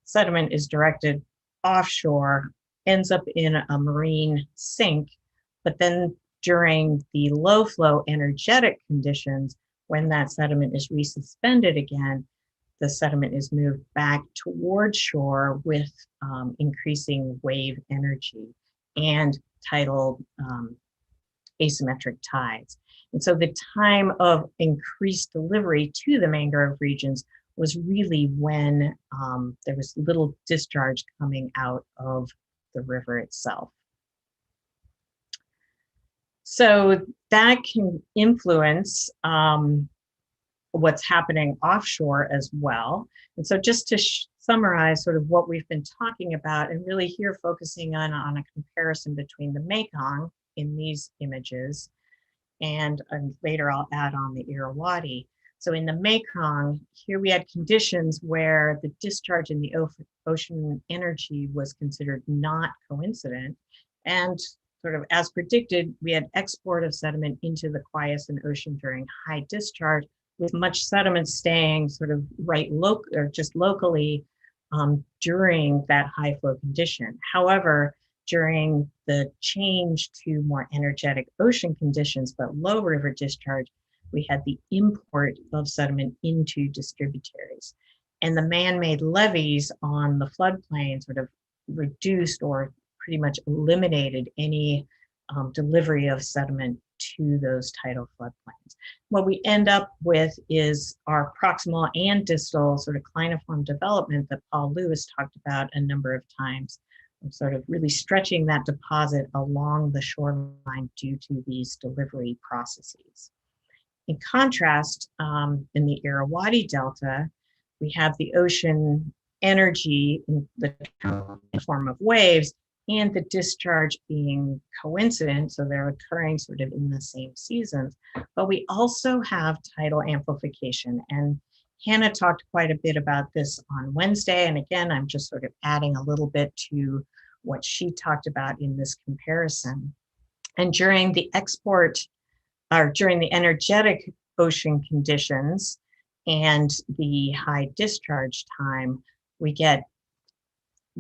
sediment is directed offshore, ends up in a marine sink, but then during the low flow energetic conditions, when that sediment is resuspended again, the sediment is moved back towards shore with increasing wave energy and tidal asymmetric tides. And so the time of increased delivery to the mangrove regions was really when there was little discharge coming out of the river itself. So that can influence what's happening offshore as well. And so just to summarize sort of what we've been talking about, and really here focusing on a comparison between the Mekong in these images, and later I'll add on the Irrawaddy. So in the Mekong, here we had conditions where the discharge in the ocean energy was considered not coincident. And sort of as predicted, we had export of sediment into the quiescent ocean during high discharge, with much sediment staying sort of or just locally during that high flow condition. However, during the change to more energetic ocean conditions, but low river discharge, we had the import of sediment into distributaries. And the man-made levees on the floodplain sort of reduced or pretty much eliminated any delivery of sediment to those tidal floodplains. What we end up with is our proximal and distal sort of cliniform development that Paul Lewis talked about a number of times, sort of really stretching that deposit along the shoreline due to these delivery processes. In contrast, in the Irrawaddy Delta, we have the ocean energy in the form of waves and the discharge being coincident, so they're occurring sort of in the same seasons. But we also have tidal amplification, and Hannah talked quite a bit about this on Wednesday, and again, I'm just sort of adding a little bit to what she talked about in this comparison. And during the during the energetic ocean conditions and the high discharge time, we get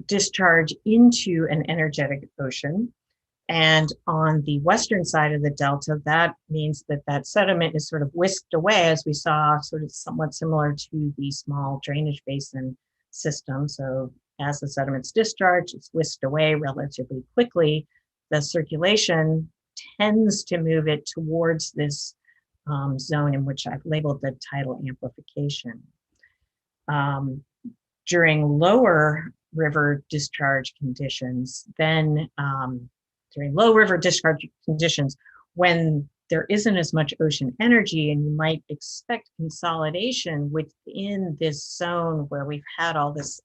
discharge into an energetic ocean. And on the western side of the delta, that means that that sediment is sort of whisked away, as we saw, sort of somewhat similar to the small drainage basin system. So as the sediment's discharged, it's whisked away relatively quickly. The circulation tends to move it towards this zone in which I've labeled the tidal amplification. During lower river discharge conditions, then during low river discharge conditions, when there isn't as much ocean energy and you might expect consolidation within this zone where we've had all this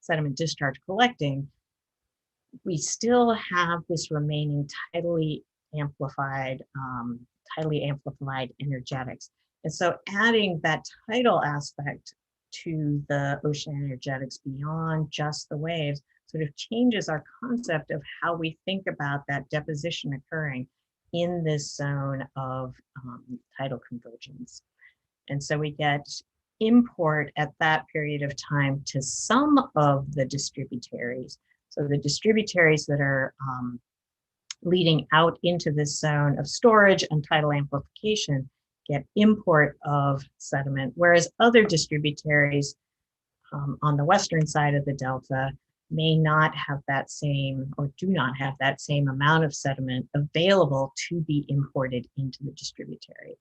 sediment discharge collecting, we still have this remaining tidally amplified energetics. And so adding that tidal aspect to the ocean energetics beyond just the waves sort of changes our concept of how we think about that deposition occurring in this zone of tidal convergence. And so we get import at that period of time to some of the distributaries. So the distributaries that are leading out into this zone of storage and tidal amplification get import of sediment, whereas other distributaries on the western side of the delta may not have that same, or do not have that same amount of sediment available to be imported into the distributary.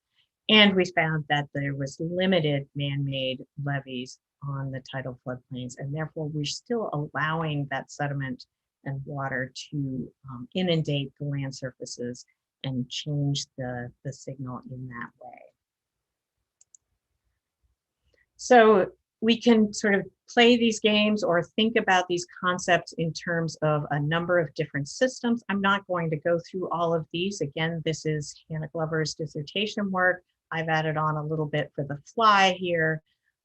And we found that there was limited man-made levees on the tidal floodplains, and therefore we're still allowing that sediment and water to inundate the land surfaces and change the signal in that way. So we can sort of play these games or think about these concepts in terms of a number of different systems. I'm not going to go through all of these. Again, this is Hannah Glover's dissertation work. I've added on a little bit for the fly here,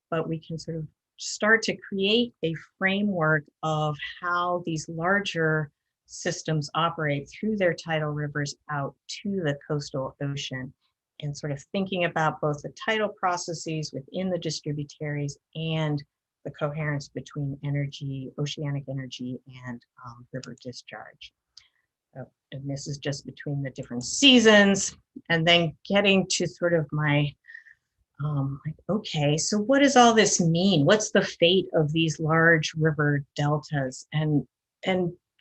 but we can sort of start to create a framework of how these larger systems operate through their tidal rivers out to the coastal ocean, and sort of thinking about both the tidal processes within the distributaries and the coherence between energy, oceanic energy, and river discharge. And this is just between the different seasons, and then getting to sort of my, like, okay, so what does all this mean? What's the fate of these large river deltas? And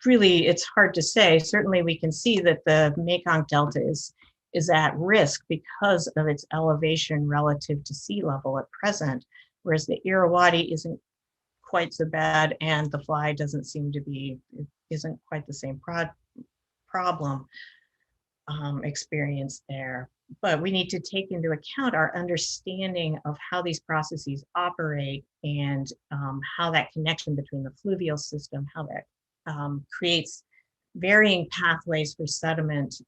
really, it's hard to say. Certainly, we can see that the Mekong Delta is at risk because of its elevation relative to sea level at present, whereas the Irrawaddy isn't quite so bad, and the fly doesn't seem to be, isn't quite the same problem experience there. But we need to take into account our understanding of how these processes operate, and how that connection between the fluvial system, how that creates varying pathways for sediment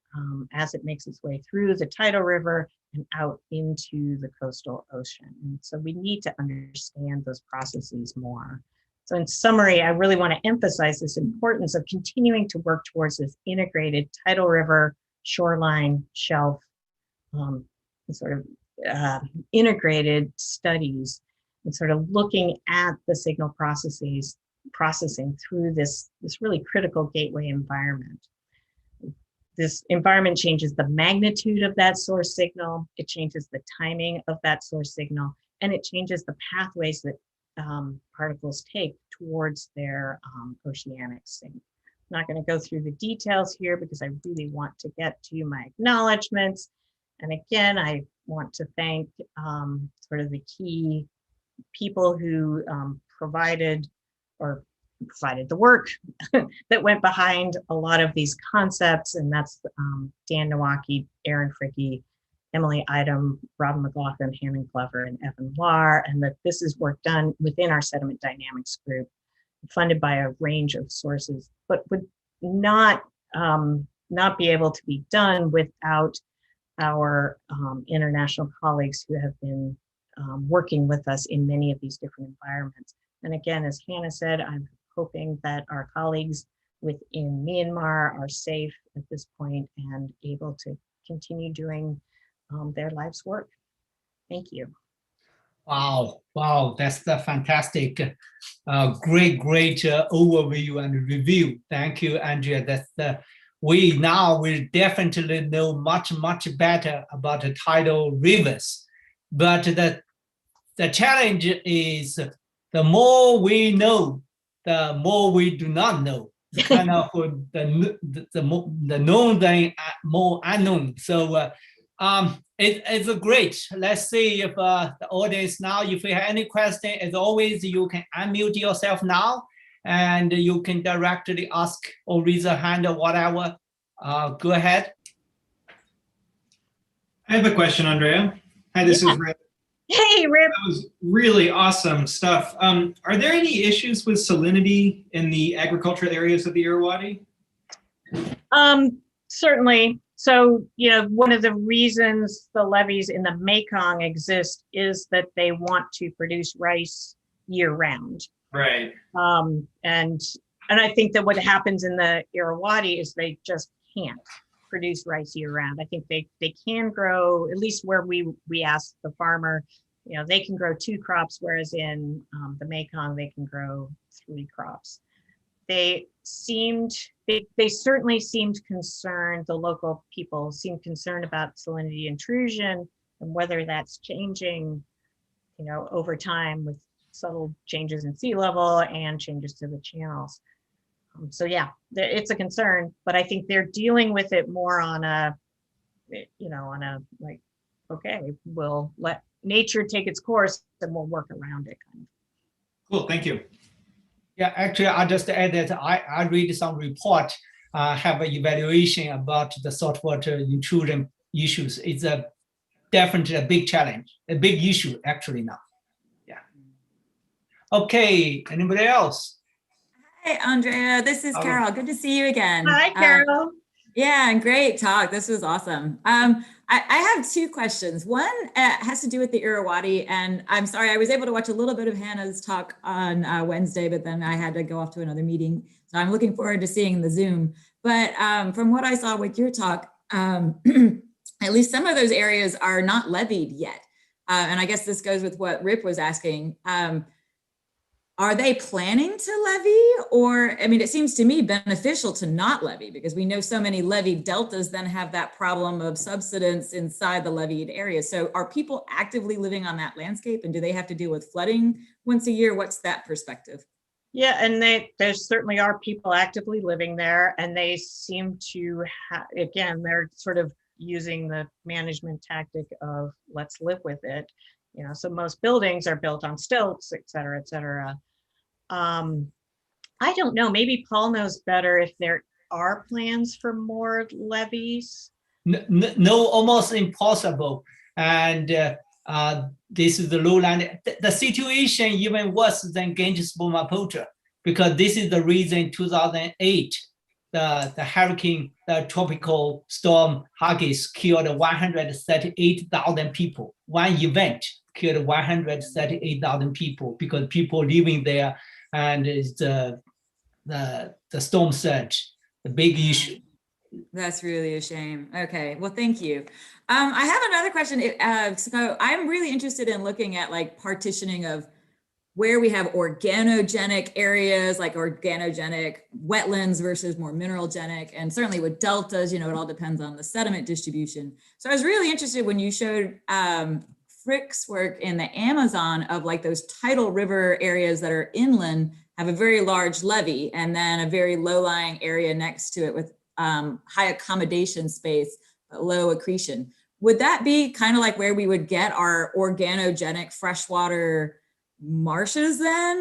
as it makes its way through the tidal river and out into the coastal ocean. And so we need to understand those processes more. So in summary, I really want to emphasize this importance of continuing to work towards this integrated tidal river, shoreline, shelf, sort of integrated studies, and sort of looking at the signal processing through this really critical gateway environment. This environment changes the magnitude of that source signal, it changes the timing of that source signal, and it changes the pathways that particles take towards their oceanic sink. I'm not going to go through the details here because I really want to get to my acknowledgements. And again, I want to thank sort of the key people who provided the work that went behind a lot of these concepts, and that's Dan Nowacki, Aaron Fricke, Emily Idem, Robin McLaughlin, Hannah Glover, and Evan Lahr, and that this is work done within our sediment dynamics group, funded by a range of sources, but would not be able to be done without our international colleagues who have been working with us in many of these different environments. And again, as Hannah said, I'm hoping that our colleagues within Myanmar are safe at this point and able to continue doing their life's work. Thank you. Wow, that's the fantastic, great overview and review. Thank you, Andrea. That's we will definitely know much better about the tidal rivers, but the challenge is the more we know, the more we do not know. Kind of the known than more unknown. So it's great. Let's see if the audience now, if you have any question, as always, you can unmute yourself now, and you can directly ask or raise a hand or whatever. Go ahead. I have a question, Andrea. Hi, this is Rip. Hey, Rip. That was really awesome stuff. Are there any issues with salinity in the agricultural areas of the Irrawaddy? Certainly. So, one of the reasons the levees in the Mekong exist is that they want to produce rice year round. Right. And I think that what happens in the Irrawaddy is they just can't produce rice year round. I think they can grow, at least where we asked the farmer, they can grow 2 crops, whereas in the Mekong, they can grow 3 crops. They certainly seemed concerned, the local people seemed concerned about salinity intrusion and whether that's changing, over time with subtle changes in sea level and changes to the channels. So yeah, it's a concern, but I think they're dealing with it more on a, like, okay, we'll let nature take its course and we'll work around it. Kind of. Cool, thank you. Yeah, actually, I just add that I read some report, have an evaluation about the saltwater intrusion issues. It's definitely a big challenge, a big issue actually now. Yeah. Okay, anybody else? Hi, Andrea. This is Carol. Good to see you again. Hi, Carol. Yeah, great talk. This was awesome. I have two questions. One has to do with the Irrawaddy, and I'm sorry, I was able to watch a little bit of Hannah's talk on Wednesday, but then I had to go off to another meeting. So I'm looking forward to seeing the Zoom. But from what I saw with your talk, at least some of those areas are not levied yet. And I guess this goes with what Rip was asking. Are they planning to levy? Or, I mean, it seems to me beneficial to not levy because we know so many levied deltas then have that problem of subsidence inside the levied area. So are people actively living on that landscape, and do they have to deal with flooding once a year? What's that perspective? Yeah, and there certainly are people actively living there, and they seem to again, they're sort of using the management tactic of let's live with it. So most buildings are built on stilts, et cetera, et cetera. I don't know, maybe Paul knows better if there are plans for more levies. No, almost impossible. And this is the lowland. The situation even worse than Ganges-Brahmaputra, because this is the reason 2008, the hurricane, the tropical storm Hagis killed 138,000 people. One event killed 138,000 people because people living there, and it's the storm surge, the big issue. That's really a shame. Okay, well, thank you. I have another question. So I'm really interested in looking at like partitioning of where we have organogenic areas, like organogenic wetlands versus more mineralgenic. And certainly with deltas, it all depends on the sediment distribution. So I was really interested when you showed Frick's work in the Amazon of like those tidal river areas that are inland have a very large levee and then a very low-lying area next to it with high accommodation space, but low accretion. Would that be kind of like where we would get our organogenic freshwater marshes then?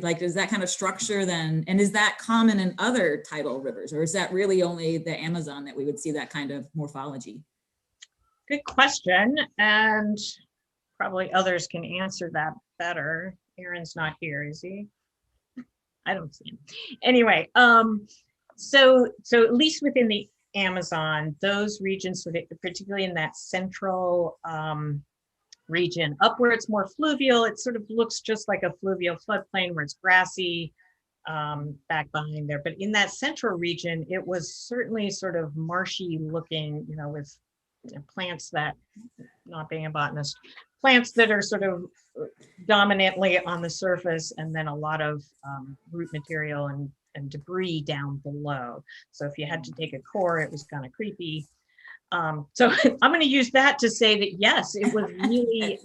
Like, is that kind of structure then? And is that common in other tidal rivers, or is that really only the Amazon that we would see that kind of morphology? Good question, and probably others can answer that better. Aaron's not here, is he? I don't see him. Anyway, so at least within the Amazon, those regions, particularly in that central region, up where it's more fluvial, it sort of looks just like a fluvial floodplain where it's grassy back behind there. But in that central region, it was certainly sort of marshy looking, with plants that, not being a botanist, plants that are sort of dominantly on the surface, and then a lot of root material and debris down below. So if you had to take a core, it was kind of creepy. So I'm going to use that to say that, yes, it was really,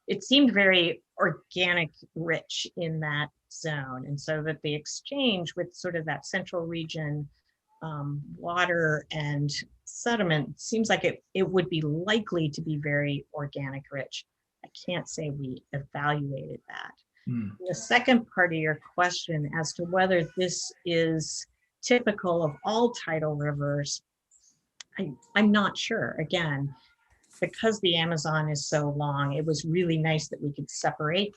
it seemed very organic rich in that zone. And so that the exchange with sort of that central region, water and sediment, seems like it would be likely to be very organic rich. I can't say we evaluated that. The second part of your question as to whether this is typical of all tidal rivers, I'm not sure. Again, because the Amazon is so long, it was really nice that we could separate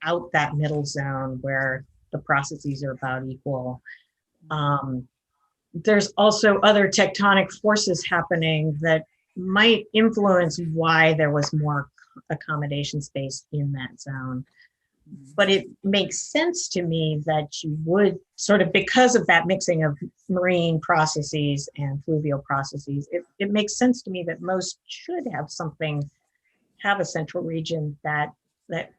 out that middle zone where the processes are about equal. There's also other tectonic forces happening that might influence why there was more accommodation space in that zone. But it makes sense to me that you would sort of, because of that mixing of marine processes and fluvial processes, it makes sense to me that most should have a central region that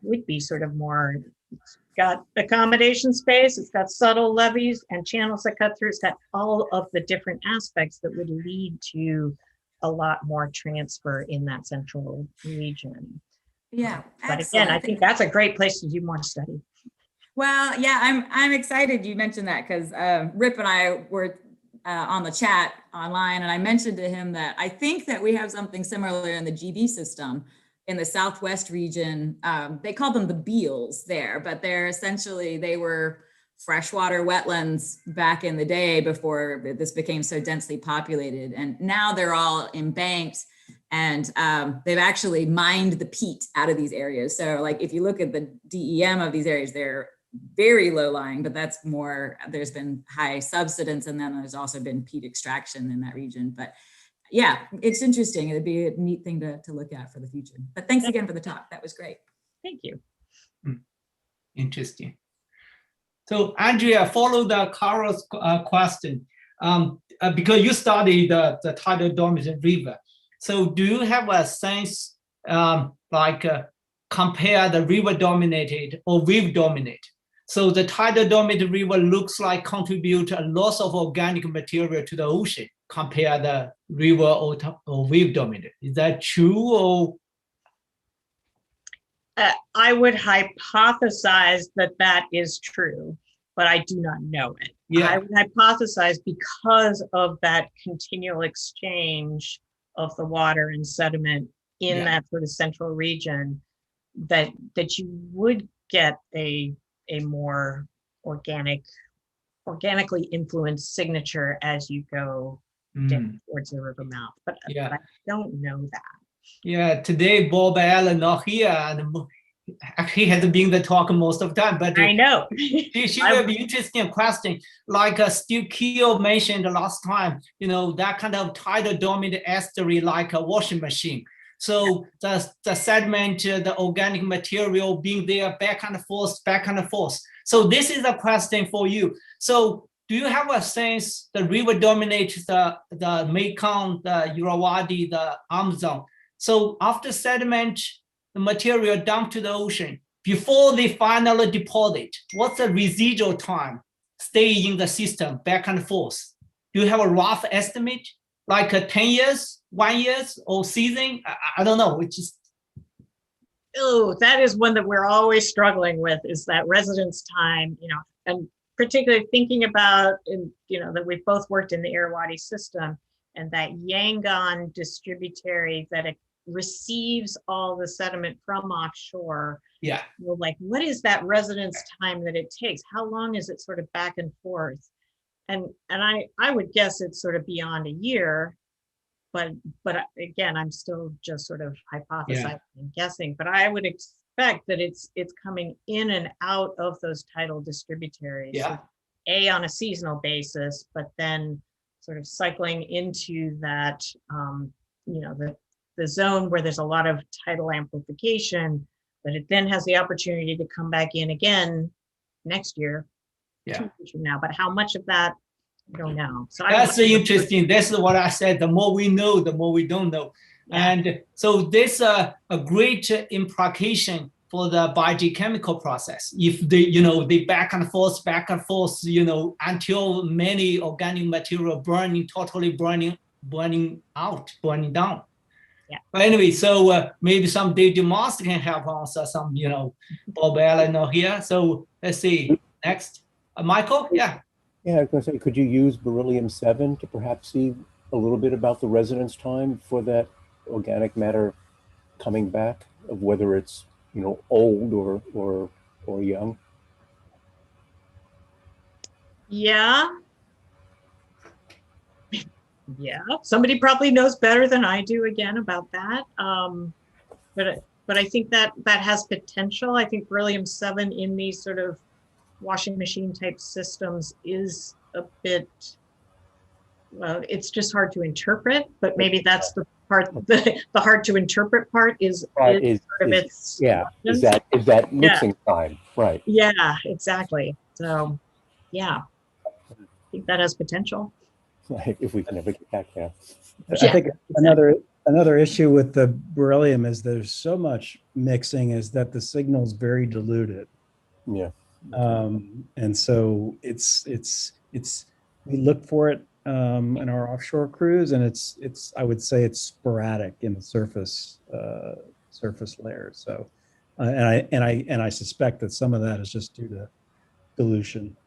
would be sort of more, it's got accommodation space, it's got subtle levees and channels that cut through, it's got all of the different aspects that would lead to a lot more transfer in that central region. Yeah, But again, excellent. I think that's a great place to do more study. Well, yeah, I'm excited you mentioned that because Rip and I were on the chat online, and I mentioned to him that I think that we have something similar in the GB system in the Southwest region. They call them the Beals there, but they were freshwater wetlands back in the day before this became so densely populated. And now they're all embanked, and they've actually mined the peat out of these areas. So like, if you look at the DEM of these areas, they're very low lying, but that's more, there's been high subsidence, and then there's also been peat extraction in that region. But yeah, it's interesting. It'd be a neat thing to look at for the future. But thanks again for the talk. That was great. Thank you. Interesting. So Andrea, follow the Carol's question. Because you studied the tidal dominant river. So do you have a sense, compare the river dominated or wave dominated? So the tidal dominated river looks like contribute a loss of organic material to the ocean, compare the river or wave dominated. Is that true, or? I would hypothesize that that is true, but I do not know it. Yeah. I would hypothesize, because of that continual exchange of the water and sediment in that sort of central region, that you would get a more organically influenced signature as you go down towards the river mouth. But I don't know that. Yeah, today Bob Allen not here, and he has been the talk most of the time. But I know she will be interesting question. Like Steve Keel mentioned last time, that kind of tidal dominant estuary like a washing machine. So the sediment, the organic material being there back and forth, back and forth. So this is a question for you. So do you have a sense the river dominates the Mekong, the Irrawaddy, the Amazon? So after sediment, the material dumped to the ocean, before they finally deposit, what's the residual time stay in the system back and forth? Do you have a rough estimate, like 10 years, 1 year, or season? I don't know, which is. Oh, that is one that we're always struggling with, is that residence time, and particularly thinking about, that we've both worked in the Irrawaddy system, and that Yangon distributary that it receives all the sediment from offshore. Yeah. Like, what is that residence time that it takes? How long is it sort of back and forth? And I would guess it's sort of beyond a year, but again, I'm still just sort of hypothesizing and guessing. But I would expect that it's coming in and out of those tidal distributaries. Yeah. So on a seasonal basis, but then sort of cycling into that, the zone where there's a lot of tidal amplification, but it then has the opportunity to come back in again next year, 2 years from now. But how much of that, I don't know. So that's interesting. That's what I said. The more we know, the more we don't know. Yeah. And so there's a great implication for the biogeochemical process. If they back and forth, until many organic material totally burning down. Yeah. But anyway, so maybe someday Demas can help us, some, Bob Allen or here. So let's see. Next, Michael. Yeah. Yeah, I was going to say, could you use beryllium-7 to perhaps see a little bit about the residence time for that organic matter coming back, of whether it's old or young? Yeah. Yeah, somebody probably knows better than I do again about that. But I think that has potential. I think beryllium-7 in these sort of washing machine type systems is a bit, well, it's just hard to interpret, but maybe that's the part, the hard to interpret part is sort of its. Yeah, is that mixing time, right? Yeah, exactly. So, yeah, I think that has potential. If we can ever get back there. I think another issue with the beryllium is there's so much mixing, is that the signal's very diluted. Yeah. And so it's we look for it in our offshore crews, and it's I would say it's sporadic in the surface surface layers. So, and I suspect that some of that is just due to dilution.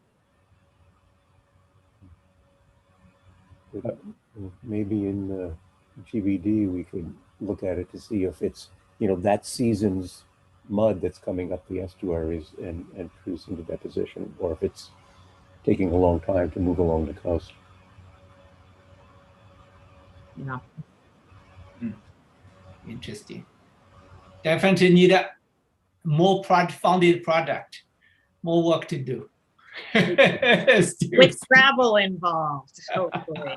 Maybe in the GBD, we could look at it to see if it's, that season's mud that's coming up the estuaries and producing the deposition, or if it's taking a long time to move along the coast. Yeah. Interesting. Definitely need a more funded project, more work to do. With travel involved, hopefully.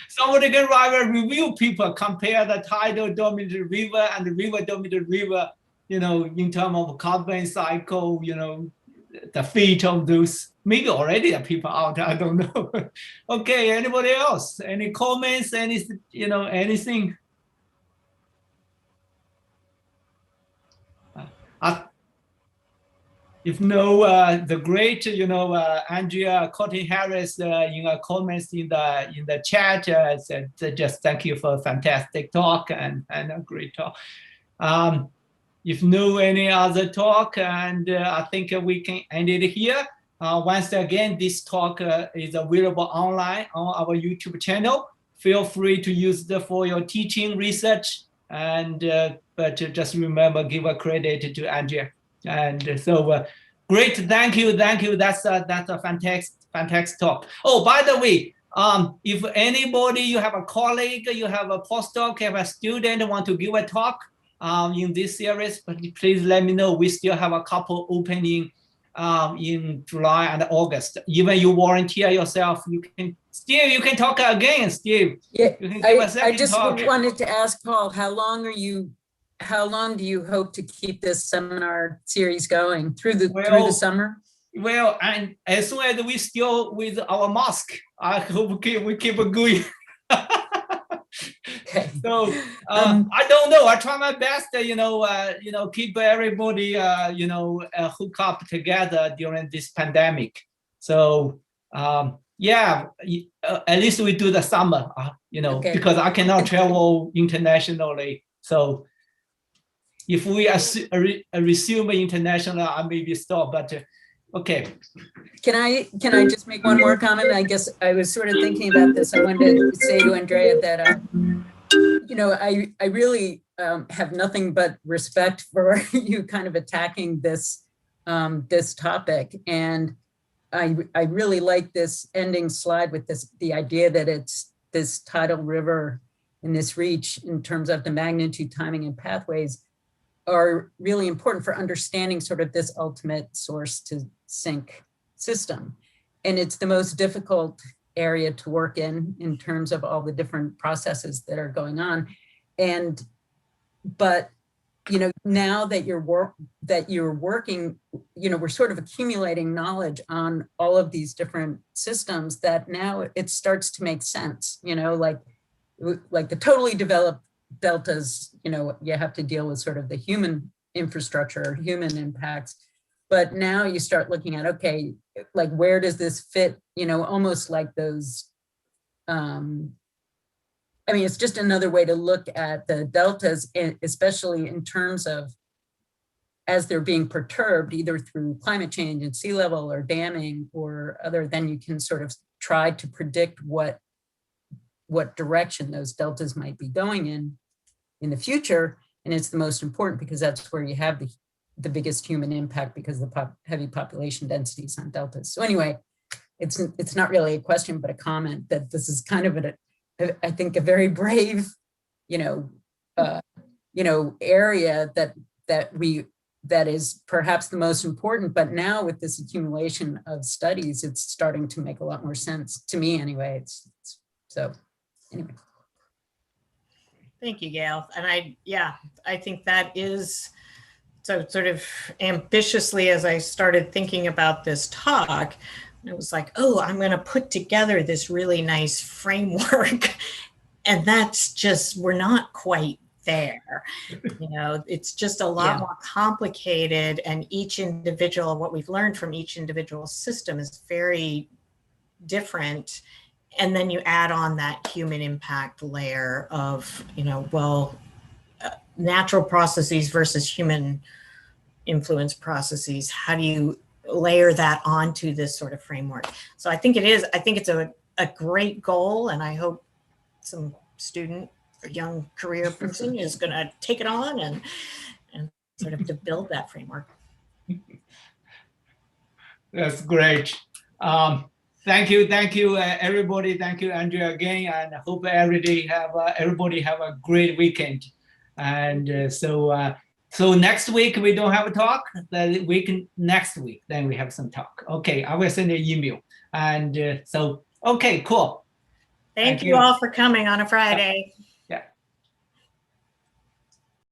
Somebody can write a review paper, compare the tidal dominated river and the river dominated river, in terms of carbon cycle, the fate of those. Maybe already the people out, I don't know. Okay, anybody else? Any comments, anything? If no, the great, Andrea Harris in comments in the chat said just thank you for a fantastic talk and a great talk. If no any other talk, and I think we can end it here. Once again, this talk is available online on our YouTube channel. Feel free to use it for your teaching, research, and but just remember, give a credit to Andrea. And so great, thank you. That's a fantastic talk. Oh, by the way, if anybody, you have a colleague, you have a postdoc, you have a student want to give a talk in this series, but please let me know. We still have a couple opening in July and August. Even you volunteer yourself, you can talk again, Steve. Yeah, you can give a second I just talk. wanted to ask Paul, how long do you hope to keep this seminar series going through the summer? Well, and as soon as we still with our mask, I hope we keep going. Okay. So I don't know. I try my best, keep everybody, hook up together during this pandemic. So yeah, at least we do the summer, Okay. because I cannot travel internationally. So if we resume international, I maybe stop. But okay. Can I just make one more comment? I guess I was sort of thinking about this. I wanted to say to Andrea that, I really have nothing but respect for you kind of attacking this topic. And I really like this ending slide with the idea that it's this tidal river and this reach in terms of the magnitude, timing, and pathways are really important for understanding sort of this ultimate source to sink system. And it's the most difficult area to work in terms of all the different processes that are going on. But now that you're working, we're sort of accumulating knowledge on all of these different systems that now it starts to make sense, like the totally developed deltas, you have to deal with sort of the human infrastructure, human impacts. But now you start looking at, okay, like where does this fit, almost like those, it's just another way to look at the deltas, especially in terms of as they're being perturbed, either through climate change and sea level or damming or other, then you can sort of try to predict what direction those deltas might be going in the future. And it's the most important because that's where you have the biggest human impact because of the heavy population densities on deltas. So anyway, it's not really a question, but a comment that this is kind of I think a very brave, area that is perhaps the most important, but now with this accumulation of studies, it's starting to make a lot more sense to me anyway. So anyway. Thank you, Gail. And I think that is, so sort of ambitiously as I started thinking about this talk, it was like, oh, I'm going to put together this really nice framework. And that's just, we're not quite there. It's just a lot more complicated, and each individual, what we've learned from each individual system is very different. And then you add on that human impact layer of, natural processes versus human influence processes. How do you layer that onto this sort of framework? So I think it's a great goal, and I hope some student or young career person is going to take it on and sort of to build that framework. That's great. Thank you, everybody. Thank you, Andrea, again, and I hope everybody have a great weekend. And so next week we don't have a talk. Next week then we have some talk. Okay, I will send an email. And so okay, cool. Thank you all for coming on a Friday.